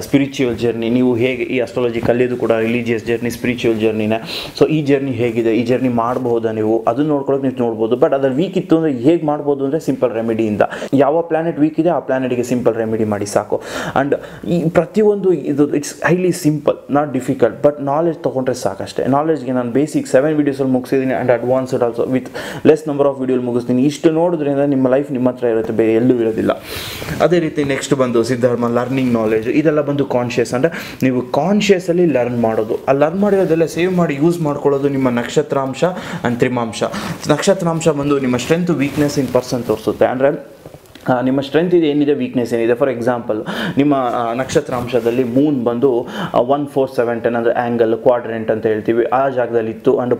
ಸ್ಪಿರಿಚುವಲ್ ಜರ್ನಿ. ನೀವು ಹೇಗೆ ಈ ಅಸ್ಟ್ರಾಲಜಿ ಕಲಿಯೋದು ಕೂಡ ರಿಲಿಜಿಯಸ್ ಜರ್ನಿ, ಸ್ಪಿರಿಚುವಲ್ ಜರ್ನಿನೇ. ಸೊ ಈ ಜರ್ನಿ ಹೇಗಿದೆ, ಈ ಜರ್ನಿ ಮಾಡ್ಬೋದಾ ನೀವು, ಅದನ್ನು ನೋಡ್ಕೊಳ್ಳೋಕೆ ನೀವು ನೋಡ್ಬೋದು. ಬಟ್ ಅದ್ರ ವೀಕ್ ಇತ್ತು ಅಂದರೆ ಹೇಗೆ ಮಾಡ್ಬೋದು ಅಂದರೆ ಸಿಂಪಲ್ ರೆಮಿಡಿಯಿಂದ. ಯಾವ ಪ್ಲಾನೆಟ್ ವೀಕ್ ಇದೆ ಆ ಪ್ಲಾನೆಟ್ಗೆ ಸಿಂಪಲ್ ರೆಮಿಡಿ ಮಾಡಿ ಸಾಕು. ಆ್ಯಂಡ್ ಈ ಪ್ರತಿಯೊಂದು ಇದು it's highly simple, not difficult. But knowledge ತೊಗೊಂಡ್ರೆ ಸಾಕಷ್ಟೇ. ನಾಲೆಜ್ಗೆ ನಾನು ಬೇಸಿಕ್ 7 ವೀಡಿಯೋಸಲ್ಲಿ ಮುಗಿಸಿದ್ದೀನಿ and advanced also with less number of ವೀಡಿಯೋಲಿ ಮುಗಿಸ್ತೀನಿ. ಇಷ್ಟು ನೋಡಿದ್ರಿಂದ ನಿಮ್ಮ ಲೈಫ್ ನಿಮ್ಮ ಹತ್ರ ಇರುತ್ತೆ, ಬೇರೆ ಎಲ್ಲೂ ಇರೋದಿಲ್ಲ. ಅದೇ ರೀತಿ ನೆಕ್ಸ್ಟ್ ಬಂದು ಸಿದ್ಧರ್ಮ, ಲರ್ನಿಂಗ್ ನಾಲೆಜ್, ಇದೆಲ್ಲ ಬಂದು ಕಾನ್ಷಿಯಸ್. ಅಂದರೆ ನೀವು ಕಾನ್ಷಿಯಸಲ್ಲಿ ಲರ್ನ್ ಮಾಡೋದು. ಆ ಲರ್ನ್ ಮಾಡಿರೋದೆಲ್ಲ ಸೇವ್ ಮಾಡಿ ಯೂಸ್ ಮಾಡ್ಕೊಳ್ಳೋದು ನಿಮ್ಮ ನಕ್ಷತ್ರಾಂಶ ಆ್ಯಂಡ್ ತ್ರಿಮಾಂಶ. ನಕ್ಷತ್ರಾಂಶ ಬಂದು ನಿಮ್ಮ ಸ್ಟ್ರೆಂತ್, ವೀಕ್ನೆಸ್ ಇನ್ ಪರ್ಸನ್ ತೋರಿಸುತ್ತೆ. ಅಂದರೆ ನಿಮ್ಮ ಸ್ಟ್ರೆಂತ್ ಇದೆ ಏನಿದೆ, ವೀಕ್ನೆಸ್ ಏನಿದೆ. ಫಾರ್ ಎಕ್ಸಾಂಪಲ್, ನಿಮ್ಮ ನಕ್ಷತ್ರಾಂಶದಲ್ಲಿ ಮೂನ್ ಬಂದು 1 4 7 10 ಅಂದರೆ ಆ್ಯಂಗಲ್, ಕ್ವಾಡ್ರೆಂಟ್ ಅಂತ ಹೇಳ್ತೀವಿ, ಆ ಜಾಗದಲ್ಲಿ ಇತ್ತು. ಆ್ಯಂಡ್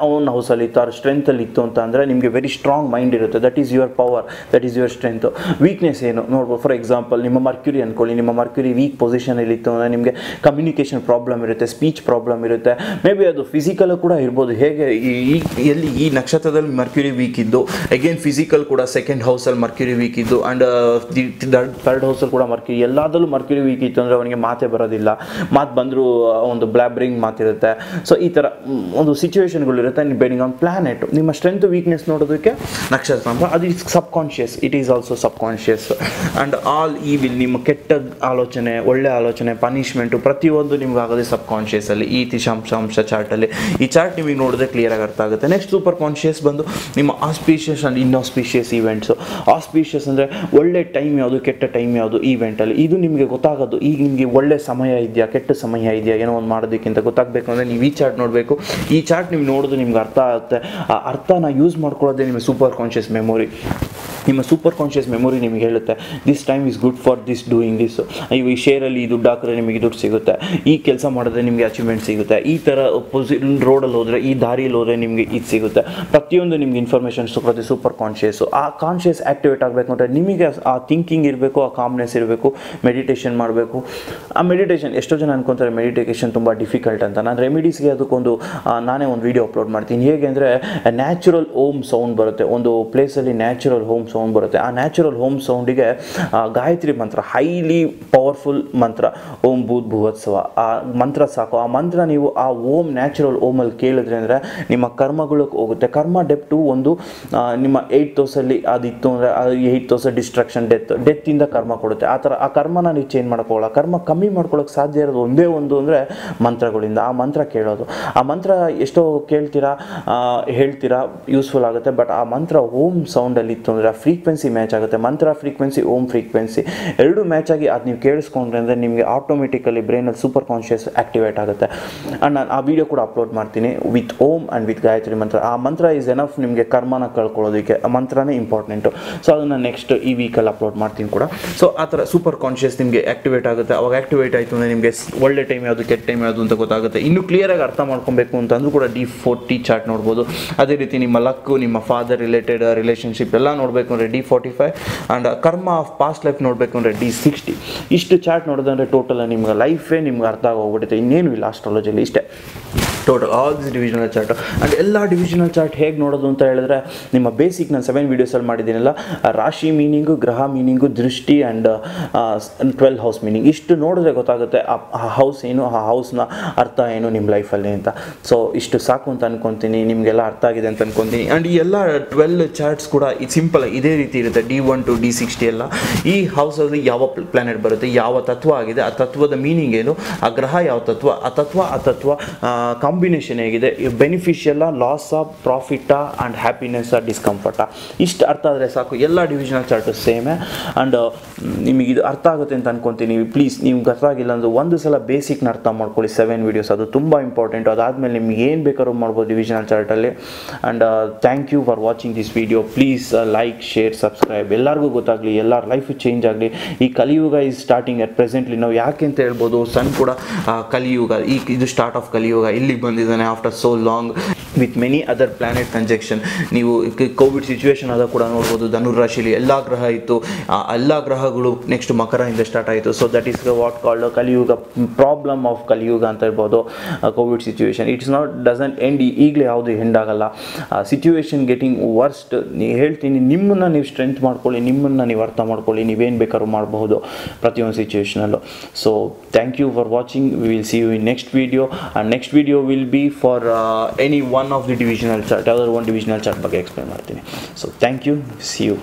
ಓನ್ ಹೌಸಲ್ಲಿ ಇತ್ತು, ಅವ್ರ ಸ್ಟ್ರೆಂತಲ್ಲಿ ಇತ್ತು ಅಂತ ಅಂದರೆ ನಿಮಗೆ ವೆರಿ ಸ್ಟ್ರಾಂಗ್ ಮೈಂಡ್ ಇರುತ್ತೆ. That is your power, that is your strength. Weakness ಏನು ನೋಡ್ಬೋದು. ಫಾರ್ ಎಕ್ಸಾಂಪಲ್, ನಿಮ್ಮ ಮರ್ಕ್ಯುರಿ ಅಂದ್ಕೊಳ್ಳಿ, ನಿಮ್ಮ ಮರ್ಕ್ಯುರಿ ವೀಕ್ ಪೊಸಿಷನಲ್ಲಿ ಇತ್ತು ಅಂದರೆ ನಿಮಗೆ ಕಮ್ಯುನಿಕೇಷನ್ ಪ್ರಾಬ್ಲಮ್ ಇರುತ್ತೆ, ಸ್ಪೀಚ್ ಪ್ರಾಬ್ಲಮ್ ಇರುತ್ತೆ. ಮೇ ಬಿ ಅದು ಫಿಸಿಕಲ್ ಕೂಡ ಇರ್ಬೋದು. ಹೇಗೆ ಈ ನಕ್ಷತ್ರದಲ್ಲಿ ಮರ್ಕ್ಯುರಿ ವೀಕ್ ಇದ್ದು, ಅಗೇನ್ ಫಿಸಿಕಲ್ ಕೂಡ ಸೆಕೆಂಡ್ ಹೌಸಲ್ಲಿ ಮರ್ಕ್ಯುರಿ ವೀಕ್ ಇದ್ದು. ಆ್ಯಂಡ್ ಥರ್ಡ್ ಹೌಸಲ್ಲಿ ಕೂಡ ಮರ್ಕ್ಯುರಿ, ಎಲ್ಲದರಲ್ಲೂ ಮರ್ಕ್ಯುರಿ ವೀಕ್ ಇತ್ತು ಅಂದರೆ ಅವನಿಗೆ ಮಾತೇ ಬರೋದಿಲ್ಲ, ಮಾತು ಬಂದರೂ ಒಂದು ಬ್ಲಾಬ್ರಿಂಗ್ ಮಾತಿರುತ್ತೆ. ಸೊ ಈ ಥರ ಒಂದು ಸಿಚುವೇಶನ್ಗಳಿರುತ್ತೆ. ಬೇಡಿಂಗ್ ಆನ್ ಪ್ಲಾನೆಟ್ ನಿಮ್ಮ ಸ್ಟ್ರೆಂತ್ ವೀಕ್ನೆಸ್ ನೋಡೋದಕ್ಕೆ ನಕ್ಷತ್ರ ಅಂತ, ಅದು is sub conscious, it is also sub conscious. And all evil, ನಿಮ್ಮ ಕೆಟ್ಟ ಆಲೋಚನೆ, ಒಳ್ಳೆ ಆಲೋಚನೆ, ಪನಿಷ್ಮೆಂಟು ಪ್ರತಿಯೊಂದು ನಿಮ್ಗೆ ಆಗೋದೇ ಸಬ್ ಕಾನ್ಷಿಯಸಲ್ಲಿ. ಈ ಅಂಶ ಚಾರ್ಟಲ್ಲಿ, ಈ ಚಾರ್ಟ್ ನಿಮಗೆ ನೋಡಿದ್ರೆ ಕ್ಲಿಯರಾಗಿ ಅರ್ಥ ಆಗುತ್ತೆ. ನೆಕ್ಸ್ಟ್ ಸೂಪರ್ ಕಾನ್ಷಿಯಸ್ ಬಂದು ನಿಮ್ಮ ಆಸ್ಪೀಷಿಯಸ್ ಆ್ಯಂಡ್ ಇನ್ಆಸ್ಪೀಷಿಯಸ್ ಈವೆಂಟ್ಸು. ಆಸ್ಪೀಷಿಯಸ್ ಅಂದರೆ ಒಳ್ಳೆ ಟೈಮ್ ಯಾವುದು, ಕೆಟ್ಟ ಟೈಮ್ ಯಾವುದು ಈವೆಂಟಲ್ಲಿ, ಇದು ನಿಮಗೆ ಗೊತ್ತಾಗೋದು. ಈಗ ನಿಮಗೆ ಒಳ್ಳೆ ಸಮಯ ಇದೆಯಾ, ಕೆಟ್ಟ ಸಮಯ ಇದೆಯಾ, ಏನೋ ಒಂದು ಮಾಡೋದಕ್ಕಿಂತ ಗೊತ್ತಾಗಬೇಕು ಅಂದರೆ ನೀವು ಈ ಚಾರ್ಟ್ ನೋಡಬೇಕು. ಈ ಚಾರ್ಟ್ ನೀವು ನೋಡೋದು ನಿಮ್ಗೆ ಅರ್ಥ ಆಗುತ್ತೆ. ಆ ಅರ್ಥನ ಯೂಸ್ ಮಾಡ್ಕೊಳ್ಳೋದೇ ನಿಮ್ಮ ಸೂಪರ್ ಕಾನ್ಷಿಯಸ್ ಮೆಮೊರಿ. ನಿಮ್ಮ ಸೂಪರ್ ಕಾನ್ಷಿಯಸ್ ಮೆಮೊರಿ ನಿಮಗೆ ಹೇಳುತ್ತೆ this time is good for this doing this. ಇವು ಈ ಶೇರಲ್ಲಿ ಈ ದುಡ್ಡು ಹಾಕಿದ್ರೆ ನಿಮಗೆ ದುಡ್ಡು ಸಿಗುತ್ತೆ, ಈ ಕೆಲಸ ಮಾಡಿದ್ರೆ ನಿಮಗೆ ಅಚೀವ್ಮೆಂಟ್ ಸಿಗುತ್ತೆ, ಈ ಥರ ರೋಡಲ್ಲಿ ಹೋದರೆ, ಈ ದಾರಿಯಲ್ಲಿ ಹೋದರೆ ನಿಮಗೆ ಇದು ಸಿಗುತ್ತೆ. ಪ್ರತಿಯೊಂದು ನಿಮ್ಗೆ ಇನ್ಫಾರ್ಮೇಷನ್ ಸಿಗೋದು ಸೂಪರ್ ಕಾನ್ಷಿಯಸ್ಸು. ಆ ಕಾನ್ಷಿಯಸ್ ಆ್ಯಕ್ಟಿವೇಟ್ ಆಗಬೇಕು ಅಂದರೆ ನಿಮಗೆ ಆ ಥಿಂಕಿಂಗ್ ಇರಬೇಕು, ಆ ಕಾಮ್ನೆಸ್ ಇರಬೇಕು, ಮೆಡಿಟೇಷನ್ ಮಾಡಬೇಕು. ಆ ಮೆಡಿಟೇಷನ್ ಎಷ್ಟೋ ಜನ ಅನ್ಕೊತಾರೆ ಮೆಡಿಟೇಷನ್ ತುಂಬ ಡಿಫಿಕಲ್ಟ್ ಅಂತ. ನಾನು ರೆಮಿಡೀಸ್ಗೆ ಅದಕ್ಕೊಂದು ನಾನೇ ಒಂದು ವೀಡಿಯೋ ಅಪ್ಲೋಡ್ ಮಾಡ್ತೀನಿ. ಹೇಗೆ ಅಂದರೆ ನ್ಯಾಚುರಲ್ ಓಮ್ ಸೌಂಡ್ ಬರುತ್ತೆ, ಒಂದು ಪ್ಲೇಸಲ್ಲಿ ನ್ಯಾಚುರಲ್ ಹೋಮ್ ಸೌಂಡ್ ಬರುತ್ತೆ. ಆ ನ್ಯಾಚುರಲ್ ಹೋಮ್ ಸೌಂಡಿಗೆ ಗಾಯತ್ರಿ ಮಂತ್ರ, ಹೈಲಿ ಪವರ್ಫುಲ್ ಮಂತ್ರ, ಓಂ ಭೂತ್ ಭುವತ್ಸವ, ಆ ಮಂತ್ರ ಸಾಕು. ಆ ಮಂತ್ರ ನೀವು ಆ ಓಮ್ ನ್ಯಾಚುರಲ್ ಓಮಲ್ಲಿ ಕೇಳಿದ್ರೆ ಅಂದರೆ ನಿಮ್ಮ ಕರ್ಮಗಳು ಹೋಗುತ್ತೆ. ಕರ್ಮ ಡೆಪ್ಟು ಒಂದು ನಿಮ್ಮ 8th ಹೌಸಲ್ಲಿ ಅದಿತ್ತು ಅಂದರೆ 8th ಹೌಸ್ ಡಿಸ್ಟ್ರಕ್ಷನ್, ಡೆತ್ತಿಂದ ಕರ್ಮ ಕೊಡುತ್ತೆ. ಆ ಥರ ಆ ಕರ್ಮನ ನೀವು ಚೇಂಜ್ ಮಾಡ್ಕೊಳ್ಳೋ, ಕರ್ಮ ಕಮ್ಮಿ ಮಾಡ್ಕೊಳ್ಳೋಕೆ ಸಾಧ್ಯ ಇರೋದು ಒಂದೇ ಒಂದು ಅಂದರೆ ಮಂತ್ರಗಳಿಂದ. ಆ ಮಂತ್ರ ಕೇಳೋದು, ಆ ಮಂತ್ರ ಎಷ್ಟೋ ಕೇಳ್ತೀರಾ, ಹೇಳ್ತೀರಾ, ಯೂಸ್ಫುಲ್ ಆಗುತ್ತೆ. ಬಟ್ ಆ ಮಂತ್ರ ಓಮ್ ಸೌಂಡಲ್ಲಿ ಇತ್ತು ಅಂದರೆ ಫ್ರೀಕ್ವೆನ್ಸಿ ಮ್ಯಾಚ್ ಆಗುತ್ತೆ. ಮಂತ್ರ ಫ್ರೀಕ್ವೆನ್ಸಿ, ಓಮ್ ಫ್ರೀಕ್ವೆನ್ಸಿ ಎರಡು ಮ್ಯಾಚ್ ಆಗಿ ಅದು ನೀವು ಕೇಳಿಸ್ಕೊಂಡ್ರೆ ಅಂದರೆ ನಿಮಗೆ ಆಟೋಮೆಟಿಕಲಿ ಬ್ರೈನಲ್ಲಿ ಸೂಪರ್ ಕಾನ್ಷಿಯಸ್ ಆ್ಯಕ್ಟಿವೇಟ್ ಆಗುತ್ತೆ. ಆ್ಯಂಡ್ ನಾನು ಆ ವಿಡಿಯೋ ಕೂಡ ಅಪ್ಲೋಡ್ ಮಾಡ್ತೀನಿ with Om and with Gayatri ಮಂತ್ರ. ಆ ಮಂತ್ರ ಈಸ್ ಎನಫ್ ನಿಮಗೆ ಕರ್ಮನ ಕಳ್ಕೊಳ್ಳೋದಕ್ಕೆ. ಆ ಮಂತ್ರನೇ ಇಂಪಾರ್ಟೆಂಟು. ಸೊ ಅದನ್ನು ನೆಕ್ಸ್ಟ್ ಈ ವೀಕಲ್ಲಿ ಅಪ್ಲೋಡ್ ಮಾಡ್ತೀನಿ ಕೂಡ. ಸೊ ಆ ಥರ ಸೂಪರ್ ಕಾನ್ಷಿಯಸ್ ನಿಮಗೆ ಆ್ಯಕ್ಟಿವೇಟ್ ಆಗುತ್ತೆ. ಅವಾಗ ಆ್ಯಕ್ಟಿವೇಟ್ ಆಯಿತು ಅಂದರೆ ನಿಮಗೆ ಒಳ್ಳೆ ಟೈಮ್ ಯಾವುದು, ಕೆಟ್ಟ ಟೈಮ್ ಯಾವುದು ಅಂತ ಗೊತ್ತಾಗುತ್ತೆ. ಇನ್ನೂ ಕ್ಲಿಯರಾಗಿ ಅರ್ಥ ಮಾಡ್ಕೊಬೇಕು ಅಂತಂದ್ರೂ ಕೂಡ D40 ಚಾರ್ಟ್ ನೋಡ್ಬೋದು. ಅದೇ ರೀತಿ ನಿಮ್ಮ ಲಕ್ಕು, ನಿಮ್ಮ ಫಾದರ್ ರಿಲೇಟೆಡ್ ರಿಲೇಷನ್ಶಿಪ್ ಎಲ್ಲ ನೋಡಬೇಕು ಅಂದರೆ D45 ಆ್ಯಂಡ್ ಕರ್ಮ ಆಫ್ ಪಾಸ್ಟ್ ಲೈಫ್ ನೋಡಬೇಕು ಅಂದರೆ D60. ಇಷ್ಟು ಚಾರ್ಟ್ ನೋಡೋದಂದರೆ ಟೋಟಲ್ ನಿಮ್ಗೆ ಲೈಫೇ ನಿಮ್ಗೆ ಅರ್ಥ ಆಗೋಗ್ಬಿಡುತ್ತೆ. ಇನ್ನೇನು ಇಲ್ಲ ಅಸ್ಟ್ರಾಲಜಿಯಲ್ಲಿ, ಇಷ್ಟೇ total all this divisional chart. And ಎಲ್ಲ ಡಿವಿಷನಲ್ ಚಾರ್ಟ್ ಹೇಗೆ ನೋಡೋದು ಅಂತ ಹೇಳಿದ್ರೆ ನಿಮ್ಮ ಬೇಸಿಕ್ ನಾನು 7 ವೀಡಿಯೋಸಲ್ಲಿ ಮಾಡಿದ್ದೀನಲ್ಲ, ರಾಶಿ ಮೀನಿಂಗು, ಗ್ರಹ ಮೀನಿಂಗು, ದೃಷ್ಟಿ ಆ್ಯಂಡ್ 12 ಹೌಸ್ ಮೀನಿಂಗ್, ಇಷ್ಟು ನೋಡಿದ್ರೆ ಗೊತ್ತಾಗುತ್ತೆ ಆ ಹೌಸ್ ಏನು, ಆ ಹೌಸ್ನ ಅರ್ಥ ಏನು ನಿಮ್ಮ ಲೈಫಲ್ಲಿ ಅಂತ. ಸೊ ಇಷ್ಟು ಸಾಕು ಅಂತ ಅನ್ಕೊತೀನಿ, ನಿಮಗೆಲ್ಲ ಅರ್ಥ ಆಗಿದೆ ಅಂತ ಅನ್ಕೊತೀನಿ. ಆ್ಯಂಡ್ ಈ ಎಲ್ಲ 12 ಚಾರ್ಟ್ಸ್ ಕೂಡ ಇದು ಸಿಂಪಲ್ ಇದೇ ರೀತಿ ಇರುತ್ತೆ. D1 to D60 ಎಲ್ಲ ಈ ಹೌಸಲ್ಲಿ ಯಾವ ಪ್ಲಾನೆಟ್ ಬರುತ್ತೆ, ಯಾವ ತತ್ವ ಆಗಿದೆ, ಆ ತತ್ವದ ಮೀನಿಂಗ್ ಏನು, ಆ ಗ್ರಹ ಯಾವ ತತ್ವ, ಆ ತತ್ವ ಕಾಂಬಿನೇಷನ್ ಹೇಗಿದೆ, ಬೆನಿಫಿಷಿಯಲ್ಲ, ಲಾಸಾ, ಪ್ರಾಫಿಟಾ ಆ್ಯಂಡ್ ಹ್ಯಾಪಿನೆಸ್ಸಾ, ಡಿಸ್ಕಂಫರ್ಟಾ, ಇಷ್ಟು ಅರ್ಥ ಆದರೆ ಸಾಕು. ಎಲ್ಲ ಡಿವಿಷನಲ್ ಚಾರ್ಟು ಸೇಮೇ. ಆ್ಯಂಡ್ ನಿಮಗೆ ಇದು ಅರ್ಥ ಆಗುತ್ತೆ ಅಂತ ಅನ್ಕೊತೀನಿ. ಪ್ಲೀಸ್ ನಿಮ್ಗೆ ಅರ್ಥ ಆಗಿಲ್ಲ ಅಂದರೆ ಒಂದು ಸಲ ಬೇಸಿಕ್ನ ಅರ್ಥ ಮಾಡ್ಕೊಳ್ಳಿ. 7 ವೀಡಿಯೋಸ್ ಅದು ತುಂಬ ಇಂಪಾರ್ಟೆಂಟು. ಅದಾದಮೇಲೆ ನಿಮ್ಗೆ ಏನು ಬೇಕಾದ್ರೂ ಮಾಡ್ಬೋದು ಡಿವಿಷನಲ್ ಚಾರ್ಟಲ್ಲಿ. And thank you for watching this video. Please like, share, subscribe. ಎಲ್ಲರಿಗೂ ಗೊತ್ತಾಗಲಿ, ಎಲ್ಲರ ಲೈಫು ಚೇಂಜ್ ಆಗಲಿ. ಈ ಕಲಿಯುಗ ಈಸ್ ಸ್ಟಾರ್ಟಿಂಗ್ ಅಟ್ ಪ್ರೆಸೆಂಟ್ಲಿ. ನಾವು ಯಾಕೆ ಅಂತ ಹೇಳ್ಬೋದು, ಸನ್ ಕೂಡ ಕಲಿಯುಗ, ಇದು ಸ್ಟಾರ್ಟ್ ಆಫ್ ಕಲಿಯುಗ ಇಲ್ಲಿಗೆ ಬಂದಿದ್ದಾನೆ after so long with many other planet conjunction. ನೀವು ಕೋವಿಡ್ ಸಿಚುವೇಶನ್ ಆದಾಗ ಕೂಡ ನೋಡ್ಬೋದು, ಧನುರಾಶಿಲಿ ಎಲ್ಲ ಗ್ರಹ ಇತ್ತು, ಎಲ್ಲ ಗ್ರಹಗಳು ನೆಕ್ಸ್ಟ್ ಮಕರದಿಂದ ಸ್ಟಾರ್ಟ್ ಆಯಿತು. So that is what called ಕಲಿಯುಗ, ಪ್ರಾಬ್ಲಮ್ ಆಫ್ ಕಲಿಯುಗ ಅಂತ ಹೇಳ್ಬೋದು. Covid situation it's not doesn't end, ಈಗಲೇ ಯಾವುದು ಎಂಡ್ ಆಗಲ್ಲ. Situation getting worst. ಹೇಳ್ತೀನಿ, ನಿಮ್ಮನ್ನು ನೀವು ಸ್ಟ್ರೆಂತ್ ಮಾಡ್ಕೊಳ್ಳಿ, ನಿಮ್ಮನ್ನು ನೀವು ಅರ್ಥ ಮಾಡ್ಕೊಳ್ಳಿ, ನೀವೇನು ಬೇಕಾದ್ರೂ ಮಾಡಬಹುದು ಪ್ರತಿಯೊಂದು ಸಿಚುವೇಶನಲ್ಲೂ. So thank you for watching. We will see you in next video. And next video will be for any one of the divisional chart, ಯಾವುದಾದ್ರು ಒಂದು ಡಿವಿಷನಲ್ ಚಾರ್ಟ್ ಬಗ್ಗೆ ಎಕ್ಸ್ಪ್ಲೇನ್ ಮಾಡ್ತೀನಿ. So thank you, see you.